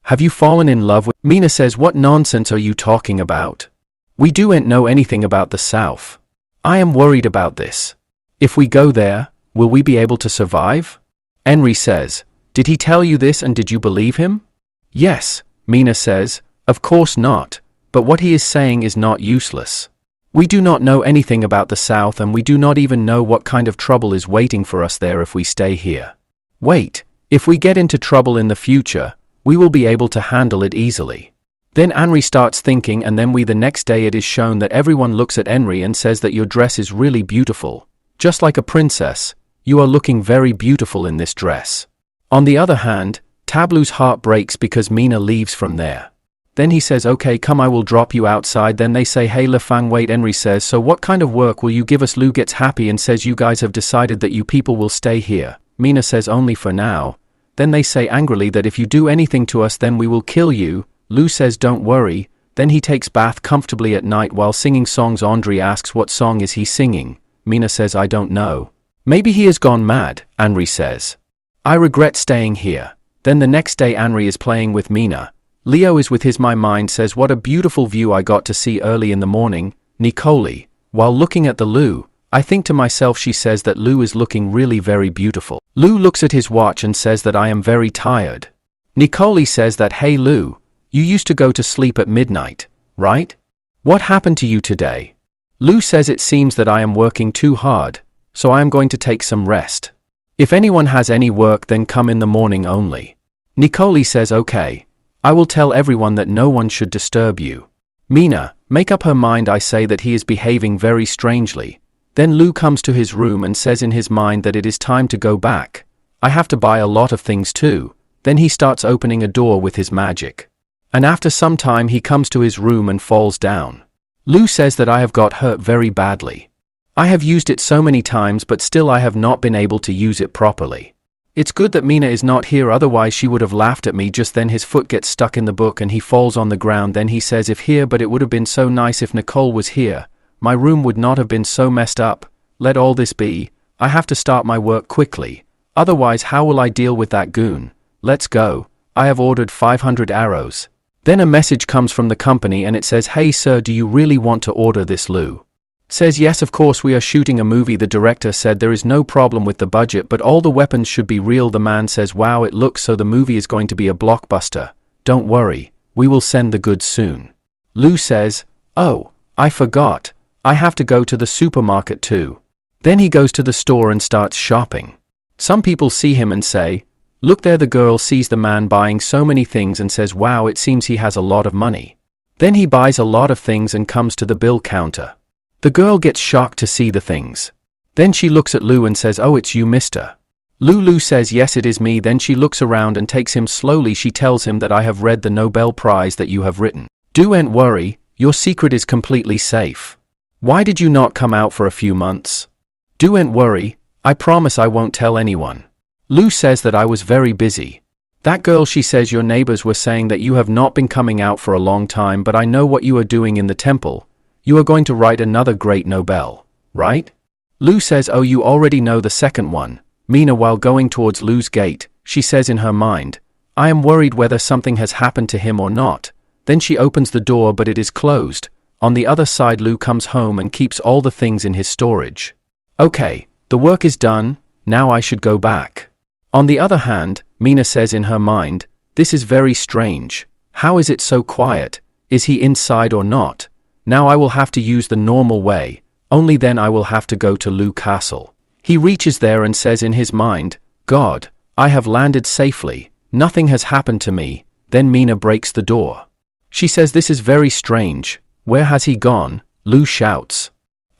Have you fallen in love with? Mina says, what nonsense are you talking about? We don't know anything about the south. I am worried about this. If we go there, will we be able to survive? Henry says, did he tell you this and did you believe him? Yes, Mina says, of course not, but what he is saying is not useless. We do not know anything about the south and we do not even know what kind of trouble is waiting for us there if we stay here. Wait, if we get into trouble in the future, we will be able to handle it easily. Then Henry starts thinking, and then the next day it is shown that everyone looks at Henry and says that your dress is really beautiful. Just like a princess, you are looking very beautiful in this dress. On the other hand, Tablu's heart breaks because Mina leaves from there. Then he says, okay, come, I will drop you outside. Then they say, hey Lefang, wait. Henry says, so what kind of work will you give us? Lou gets happy and says, you guys have decided that you people will stay here. Mina says, only for now. Then they say angrily that if you do anything to us, then we will kill you. Lou says, don't worry. Then he takes bath comfortably at night while singing songs. Andre asks, what song is he singing? Mina says, I don't know. Maybe he has gone mad. Henry says, I regret staying here. Then the next day Henry is playing with Mina. Leo is with his my mind says, what a beautiful view I got to see early in the morning. Nicole, while looking at the Lou, I think to myself, she says that Lou is looking really very beautiful. Lou looks at his watch and says that I am very tired. Nicole says that, hey Lou, you used to go to sleep at midnight, right? What happened to you today? Lou says, it seems that I am working too hard, so I am going to take some rest. If anyone has any work, then come in the morning only. Nicole says okay. I will tell everyone that no one should disturb you. Mina, make up her mind. I say that he is behaving very strangely. Then Lou comes to his room and says in his mind that it is time to go back. I have to buy a lot of things too. Then he starts opening a door with his magic. And after some time he comes to his room and falls down. Lou says that I have got hurt very badly. I have used it so many times but still I have not been able to use it properly. It's good that Mina is not here, otherwise she would have laughed at me. Just then his foot gets stuck in the book and he falls on the ground. Then he says if here, but it would have been so nice if Nicole was here. My room would not have been so messed up. Let all this be. I have to start my work quickly. Otherwise how will I deal with that goon? Let's go. I have ordered 500 arrows. Then a message comes from the company and it says, hey sir, do you really want to order this? Lou says yes, of course, we are shooting a movie. The director said there is no problem with the budget, but all the weapons should be real. The man says wow, it looks so the movie is going to be a blockbuster. Don't worry, we will send the goods soon. Lou says, oh, I forgot. I have to go to the supermarket too. Then he goes to the store and starts shopping. Some people see him and say, look there. The girl sees the man buying so many things and says wow, it seems he has a lot of money. Then he buys a lot of things and comes to the bill counter. The girl gets shocked to see the things. Then she looks at Lou and says, oh, it's you, mister. Lou says yes, it is me. Then she looks around and takes him slowly. She tells him that I have read the Nobel Prize that you have written. Don't worry, your secret is completely safe. Why did you not come out for a few months? Don't worry, I promise I won't tell anyone. Lou says that I was very busy. That girl, she says your neighbors were saying that you have not been coming out for a long time, but I know what you are doing in the temple. You are going to write another great Nobel, right? Lou says, oh, you already know the second one. Mina, while going towards Lou's gate, she says in her mind, I am worried whether something has happened to him or not. Then she opens the door but it is closed. On the other side Lou comes home and keeps all the things in his storage. Okay, the work is done, now I should go back. On the other hand, Mina says in her mind, this is very strange. How is it so quiet? Is he inside or not? Now I will have to use the normal way, only then I will have to go to Lou Castle. He reaches there and says in his mind, God, I have landed safely, nothing has happened to me. Then Mina breaks the door. She says this is very strange, where has he gone? Lou shouts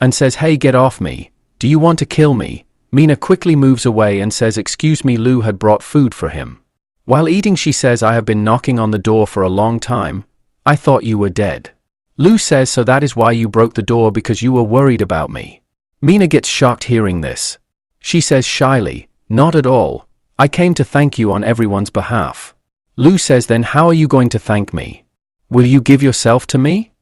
and says, hey, get off me, do you want to kill me? Mina quickly moves away and says, excuse me. Lou had brought food for him. While eating she says, I have been knocking on the door for a long time. I thought you were dead. Lou says, so that is why you broke the door, because you were worried about me. Mina gets shocked hearing this. She says shyly, not at all. I came to thank you on everyone's behalf. Lou says, then how are you going to thank me? Will you give yourself to me?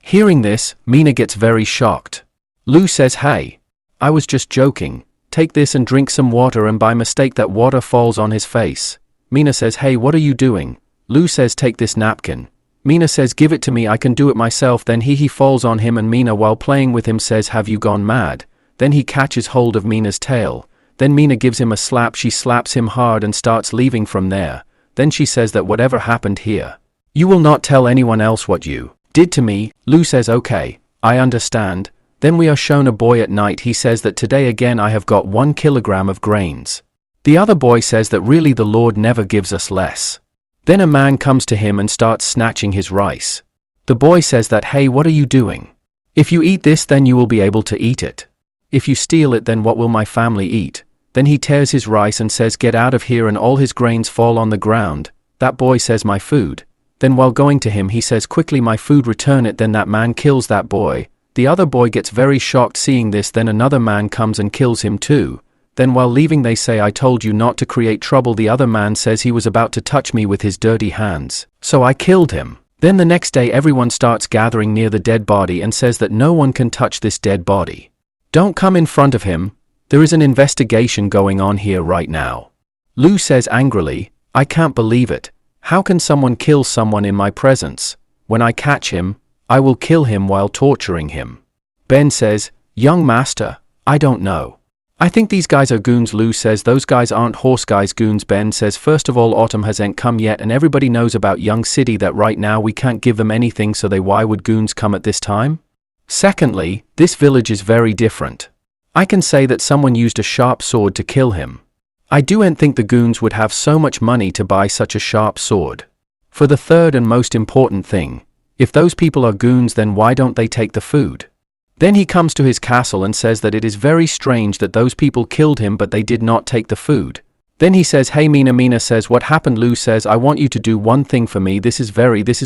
Hearing this, Mina gets very shocked. Lou says, hey, I was just joking. Take this and drink some water, and by mistake that water falls on his face. Mina says, hey, what are you doing? Lou says, take this napkin. Mina says, give it to me, I can do it myself. Then he falls on him and Mina, while playing with him, says, have you gone mad? Then he catches hold of Mina's tail. Then Mina gives him a slap. She slaps him hard and starts leaving from there. Then she says that whatever happened here, you will not tell anyone else what you did to me. Lou says, okay, I understand. Then we are shown a boy at night. He says that today again I have got 1 kilogram of grains. The other boy says that really the Lord never gives us less. Then a man comes to him and starts snatching his rice. The boy says that, hey, what are you doing? If you eat this, then you will be able to eat it. If you steal it, then what will my family eat? Then he tears his rice and says, get out of here, and all his grains fall on the ground. That boy says, my food. Then while going to him he says, quickly, my food, return it. Then that man kills that boy. The other boy gets very shocked seeing this. Then another man comes and kills him too. Then while leaving they say, I told you not to create trouble. The other man says he was about to touch me with his dirty hands, so I killed him. Then the next day everyone starts gathering near the dead body and says that no one can touch this dead body. Don't come in front of him. There is an investigation going on here right now. Lou says angrily, I can't believe it. How can someone kill someone in my presence? When I catch him, I will kill him while torturing him. Ben says, young master, I don't know. I think these guys are goons. Lou says those guys aren't horse guys, goons. Ben says, first of all, autumn hasn't come yet and everybody knows about Young City that right now we can't give them anything, so why would goons come at this time? Secondly, this village is very different. I can say that someone used a sharp sword to kill him. I don't think the goons would have so much money to buy such a sharp sword. For the third and most important thing, if those people are goons, then why don't they take the food? Then he comes to his castle and says that it is very strange that those people killed him but they did not take the food. Then he says, hey Mina. Mina says, what happened? Lu says, I want you to do one thing for me. This is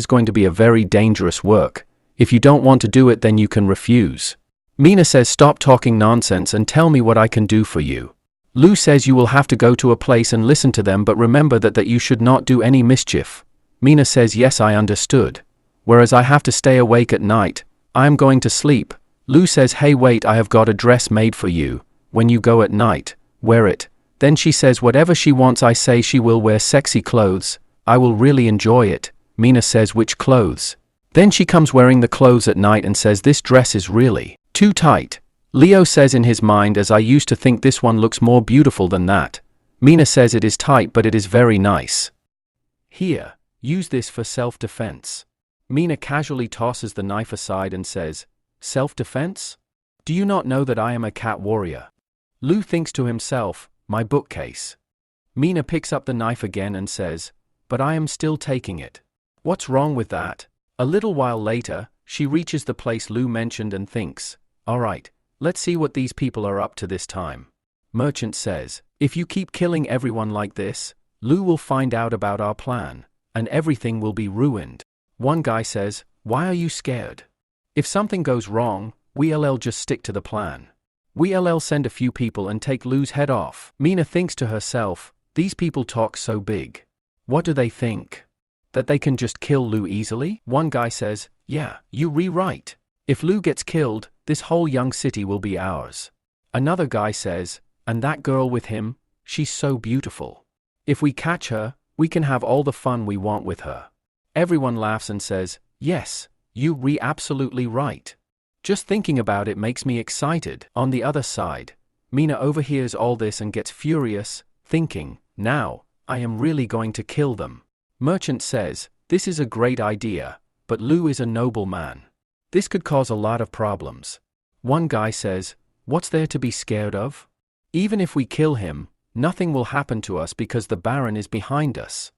going to be a very dangerous work. If you don't want to do it, then you can refuse. Mina says, stop talking nonsense and tell me what I can do for you. Lu says, you will have to go to a place and listen to them, but remember that you should not do any mischief. Mina says, yes, I understood. Whereas I have to stay awake at night. I am going to sleep. Lu says, hey wait, I have got a dress made for you. When you go at night, wear it. Then she says whatever she wants. I say she will wear sexy clothes. I will really enjoy it. Mina says, which clothes? Then she comes wearing the clothes at night and says, this dress is really too tight. Leo says in his mind, as I used to think this one looks more beautiful than that. Mina says, it is tight but it is very nice. Here, use this for self-defense. Mina casually tosses the knife aside and says, self-defense? Do you not know that I am a cat warrior? Lu thinks to himself, my bookcase. Mina picks up the knife again and says, but I am still taking it. What's wrong with that? A little while later, she reaches the place Lu mentioned and thinks, alright, let's see what these people are up to this time. Merchant says, if you keep killing everyone like this, Lu will find out about our plan, and everything will be ruined. One guy says, why are you scared? If something goes wrong, we'll just stick to the plan. We'll send a few people and take Lu's head off. Mina thinks to herself, these people talk so big. What do they think? That they can just kill Lu easily? One guy says, yeah, you right. If Lu gets killed, this whole young city will be ours. Another guy says, and that girl with him, she's so beautiful. If we catch her, we can have all the fun we want with her. Everyone laughs and says, yes, you absolutely right. Just thinking about it makes me excited. On the other side, Mina overhears all this and gets furious, thinking, now, I am really going to kill them. Merchant says, this is a great idea, but Lu is a noble man. This could cause a lot of problems. One guy says, what's there to be scared of? Even if we kill him, nothing will happen to us because the Baron is behind us.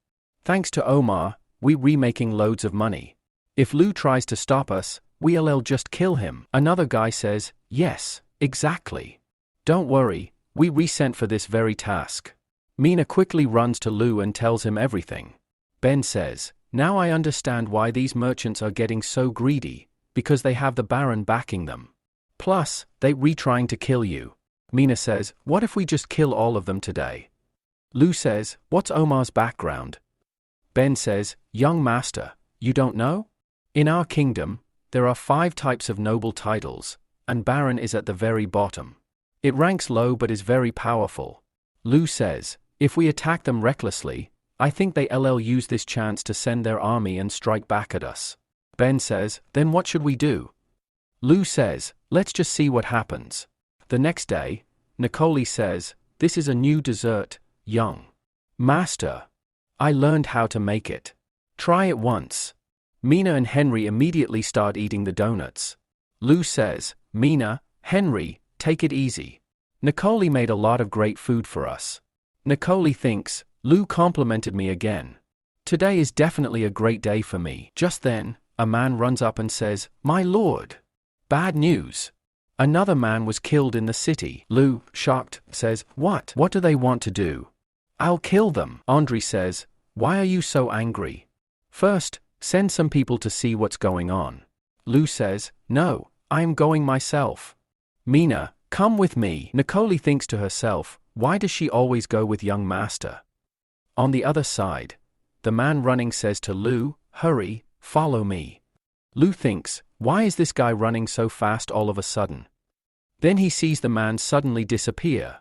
Thanks to Omar, we're making loads of money. If Lu tries to stop us, we'll just kill him. Another guy says, yes, exactly. Don't worry, we sent for this very task. Mina quickly runs to Lu and tells him everything. Ben says, now I understand why these merchants are getting so greedy, because they have the Baron backing them. Plus, they're trying to kill you. Mina says, what if we just kill all of them today? Lu says, what's Omar's background? Ben says, young master, you don't know? In our kingdom, there are 5 types of noble titles, and Baron is at the very bottom. It ranks low but is very powerful. Lu says, if we attack them recklessly, I think they'll use this chance to send their army and strike back at us. Ben says, then what should we do? Lu says, let's just see what happens. The next day, Nicole says, this is a new dessert, young master. I learned how to make it. Try it once. Mina and Henry immediately start eating the donuts. Lu says, Mina, Henry, take it easy. Nicole made a lot of great food for us. Nicole thinks, Lu complimented me again. Today is definitely a great day for me. Just then, a man runs up and says, my lord. Bad news. Another man was killed in the city. Lu, shocked, says, what? What do they want to do? I'll kill them. Andre says, why are you so angry? First, send some people to see what's going on. Lu says, no, I am going myself. Mina, come with me. Nicole thinks to herself, why does she always go with young master? On the other side, the man running says to Lu, hurry, follow me. Lu thinks, why is this guy running so fast all of a sudden? Then he sees the man suddenly disappear.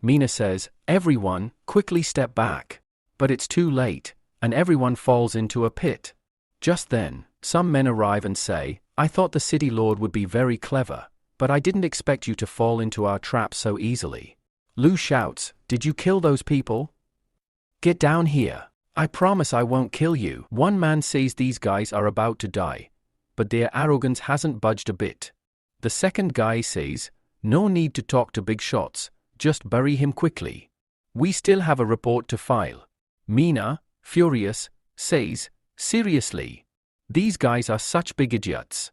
Mina says, everyone, quickly step back. But it's too late, and everyone falls into a pit. Just then, some men arrive and say, I thought the city lord would be very clever, but I didn't expect you to fall into our trap so easily. Lu shouts, did you kill those people? Get down here. I promise I won't kill you. One man says these guys are about to die, but their arrogance hasn't budged a bit. The second guy says, no need to talk to big shots, just bury him quickly. We still have a report to file. Meena, furious, says, seriously? These guys are such big idiots.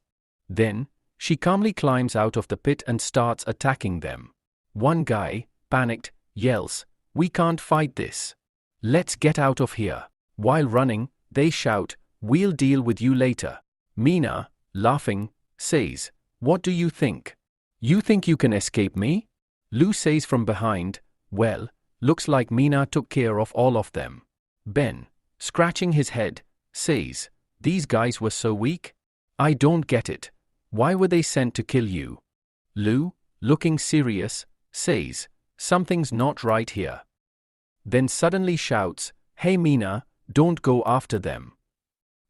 Then, she calmly climbs out of the pit and starts attacking them. One guy, panicked, yells, we can't fight this. Let's get out of here. While running, they shout, we'll deal with you later. Meena, laughing, says, what do you think? You think you can escape me? Lou says from behind, well, looks like Meena took care of all of them. Ben, scratching his head, says, these guys were so weak? I don't get it. Why were they sent to kill you? Lou, looking serious, says, something's not right here. Then suddenly shouts, hey Meena, don't go after them.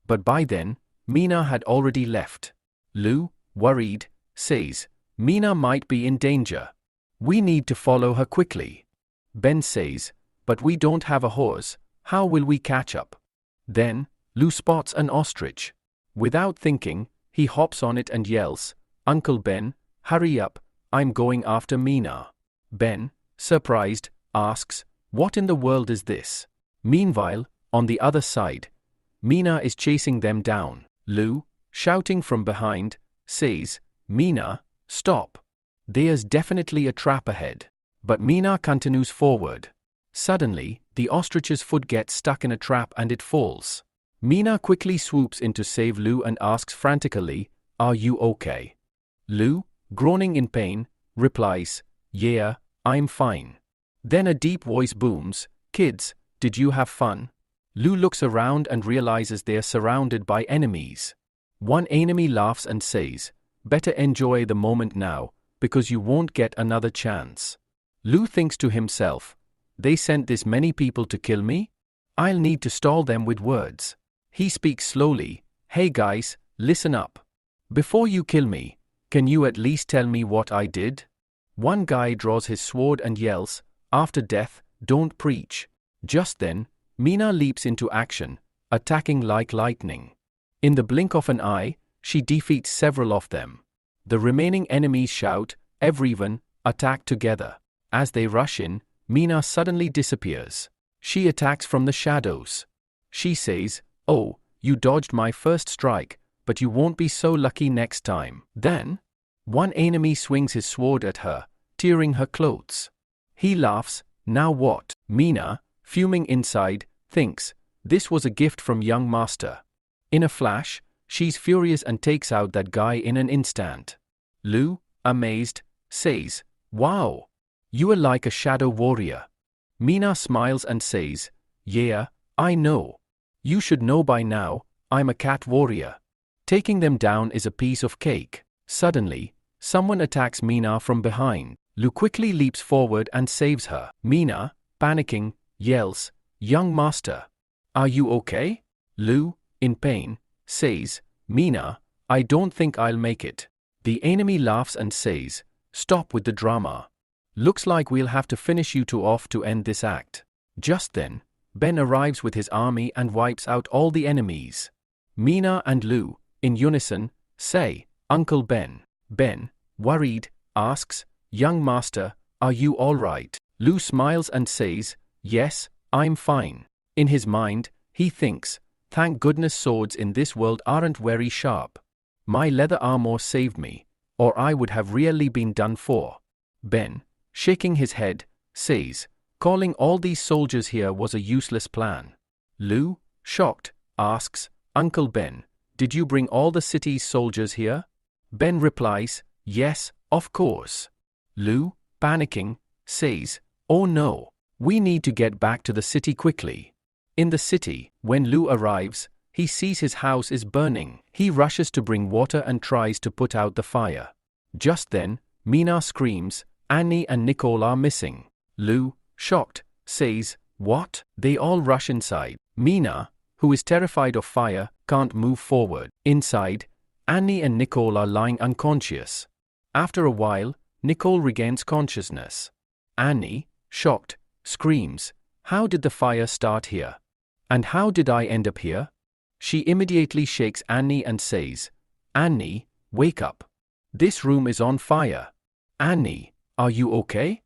But by then, Meena had already left. Lou, worried, says, Meena might be in danger. We need to follow her quickly. Ben says, but we don't have a horse, how will we catch up? Then, Lou spots an ostrich. Without thinking, he hops on it and yells, Uncle Ben, hurry up, I'm going after Meena. Ben, surprised, asks, what in the world is this? Meanwhile, on the other side, Meena is chasing them down. Lou, shouting from behind, says, Meena, stop. There's definitely a trap ahead. But Meena continues forward. Suddenly, the ostrich's foot gets stuck in a trap and it falls. Meena quickly swoops in to save Lou and asks frantically, are you okay? Lou, groaning in pain, replies, yeah, I'm fine. Then a deep voice booms, kids, did you have fun? Lou looks around and realizes they're surrounded by enemies. One enemy laughs and says, better enjoy the moment now, because you won't get another chance. Lou thinks to himself, they sent this many people to kill me? I'll need to stall them with words. He speaks slowly, hey guys, listen up. Before you kill me, can you at least tell me what I did? One guy draws his sword and yells, after death, don't preach. Just then, Meena leaps into action, attacking like lightning. In the blink of an eye, she defeats several of them. The remaining enemies shout, everyone, attack together. As they rush in, Meena suddenly disappears. She attacks from the shadows. She says, oh, you dodged my first strike, but you won't be so lucky next time. Then, one enemy swings his sword at her, tearing her clothes. He laughs, now what? Meena, fuming inside, thinks, this was a gift from young master. In a flash, she's furious and takes out that guy in an instant. Lou, amazed, says, wow, you are like a shadow warrior. Meena smiles and says, yeah, I know. You should know by now, I'm a cat warrior. Taking them down is a piece of cake. Suddenly, someone attacks Meena from behind. Lou quickly leaps forward and saves her. Meena, panicking, yells, young master, are you okay? Lou, in pain, says, Meena, I don't think I'll make it. The enemy laughs and says, stop with the drama. Looks like we'll have to finish you two off to end this act. Just then, Ben arrives with his army and wipes out all the enemies. Meena and Lou, in unison, say, Uncle Ben. Ben, worried, asks, young master, are you all right? Lou smiles and says, yes, I'm fine. In his mind, he thinks, thank goodness swords in this world aren't very sharp. My leather armor saved me, or I would have really been done for. Ben, shaking his head, says, calling all these soldiers here was a useless plan. Lou, shocked, asks, Uncle Ben, did you bring all the city's soldiers here? Ben replies, yes, of course. Lou, panicking, says, oh no, we need to get back to the city quickly. In the city, when Lou arrives, he sees his house is burning. He rushes to bring water and tries to put out the fire. Just then, Meena screams, Annie and Nicole are missing. Lou, shocked, says, what? They all rush inside. Meena, who is terrified of fire, can't move forward. Inside, Annie and Nicole are lying unconscious. After a while, Nicole regains consciousness. Annie, shocked, screams, how did the fire start here? And how did I end up here? She immediately shakes Annie and says, Annie, wake up. This room is on fire. Annie, are you okay?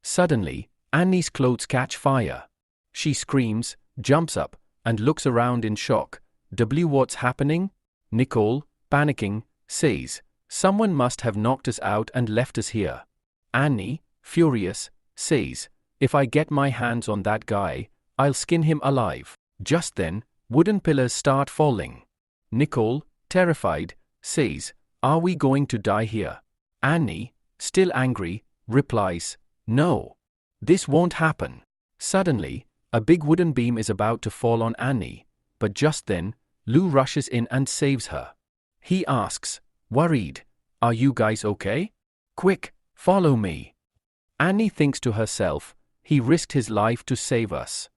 Suddenly, Annie's clothes catch fire. She screams, jumps up, and looks around in shock. What's happening? Nicole, panicking, says, someone must have knocked us out and left us here. Annie, furious, says, if I get my hands on that guy, I'll skin him alive. Just then, wooden pillars start falling. Nicole, terrified, says, are we going to die here? Annie, still angry, replies, no. This won't happen. Suddenly, a big wooden beam is about to fall on Annie, but just then, Lou rushes in and saves her. He asks, worried, are you guys okay? Quick, follow me. Annie thinks to herself, he risked his life to save us.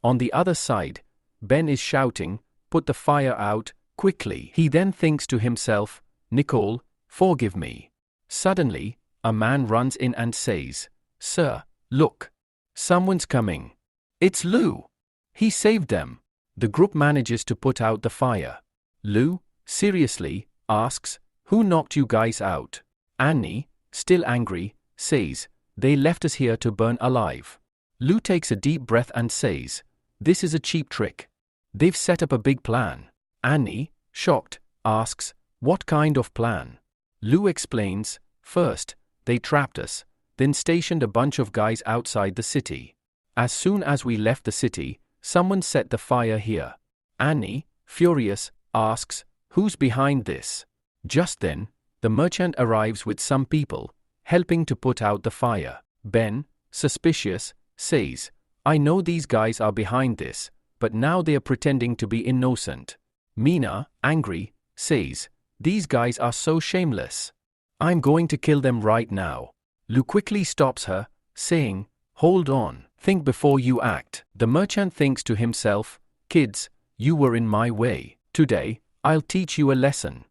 On the other side, Ben is shouting, put the fire out, quickly. He then thinks to himself, Nicole, forgive me. Suddenly, a man runs in and says, sir, look. Someone's coming. It's Lou. He saved them. The group manages to put out the fire. Lou, seriously, asks, who knocked you guys out? Annie, still angry, says, they left us here to burn alive. Lou takes a deep breath and says, this is a cheap trick. They've set up a big plan. Annie, shocked, asks, what kind of plan? Lou explains, first, they trapped us, then stationed a bunch of guys outside the city. As soon as we left the city, someone set the fire here. Annie, furious, asks, who's behind this? Just then, the merchant arrives with some people, helping to put out the fire. Ben, suspicious, says, I know these guys are behind this, but now they are pretending to be innocent. Mina, angry, says, these guys are so shameless. I'm going to kill them right now. Lou quickly stops her, saying, hold on, think before you act. The merchant thinks to himself, kids, you were in my way. Today, I'll teach you a lesson.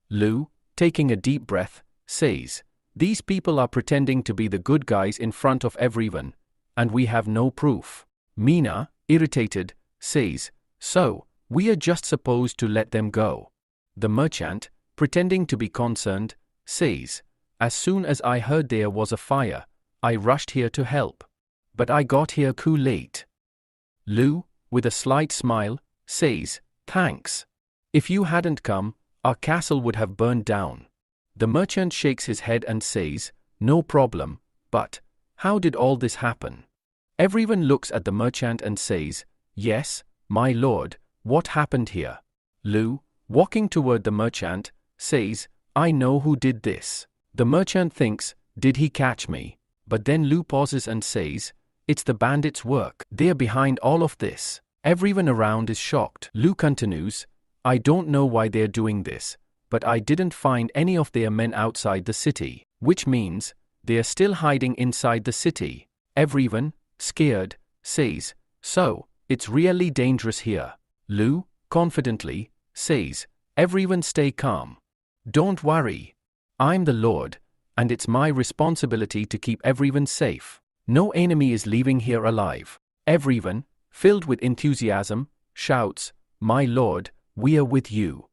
Lou, taking a deep breath, says, these people are pretending to be the good guys in front of everyone, and we have no proof. Mina, irritated, says, so, we are just supposed to let them go. The merchant, pretending to be concerned, says, as soon as I heard there was a fire, I rushed here to help. But I got here too late. Lou, with a slight smile, says, thanks. If you hadn't come, our castle would have burned down. The merchant shakes his head and says, no problem, but how did all this happen? Everyone looks at the merchant and says, yes, my lord, what happened here? Lou, walking toward the merchant, says, I know who did this. The merchant thinks, did he catch me? But then Lou pauses and says, it's the bandits' work. They're behind all of this. Everyone around is shocked. Lou continues, I don't know why they're doing this, but I didn't find any of their men outside the city, which means they're still hiding inside the city. Everyone, scared, says, so, it's really dangerous here. Lou, confidently, says, everyone stay calm. Don't worry. I'm the Lord, and it's my responsibility to keep everyone safe. No enemy is leaving here alive. Everyone, filled with enthusiasm, shouts, my Lord, we are with you.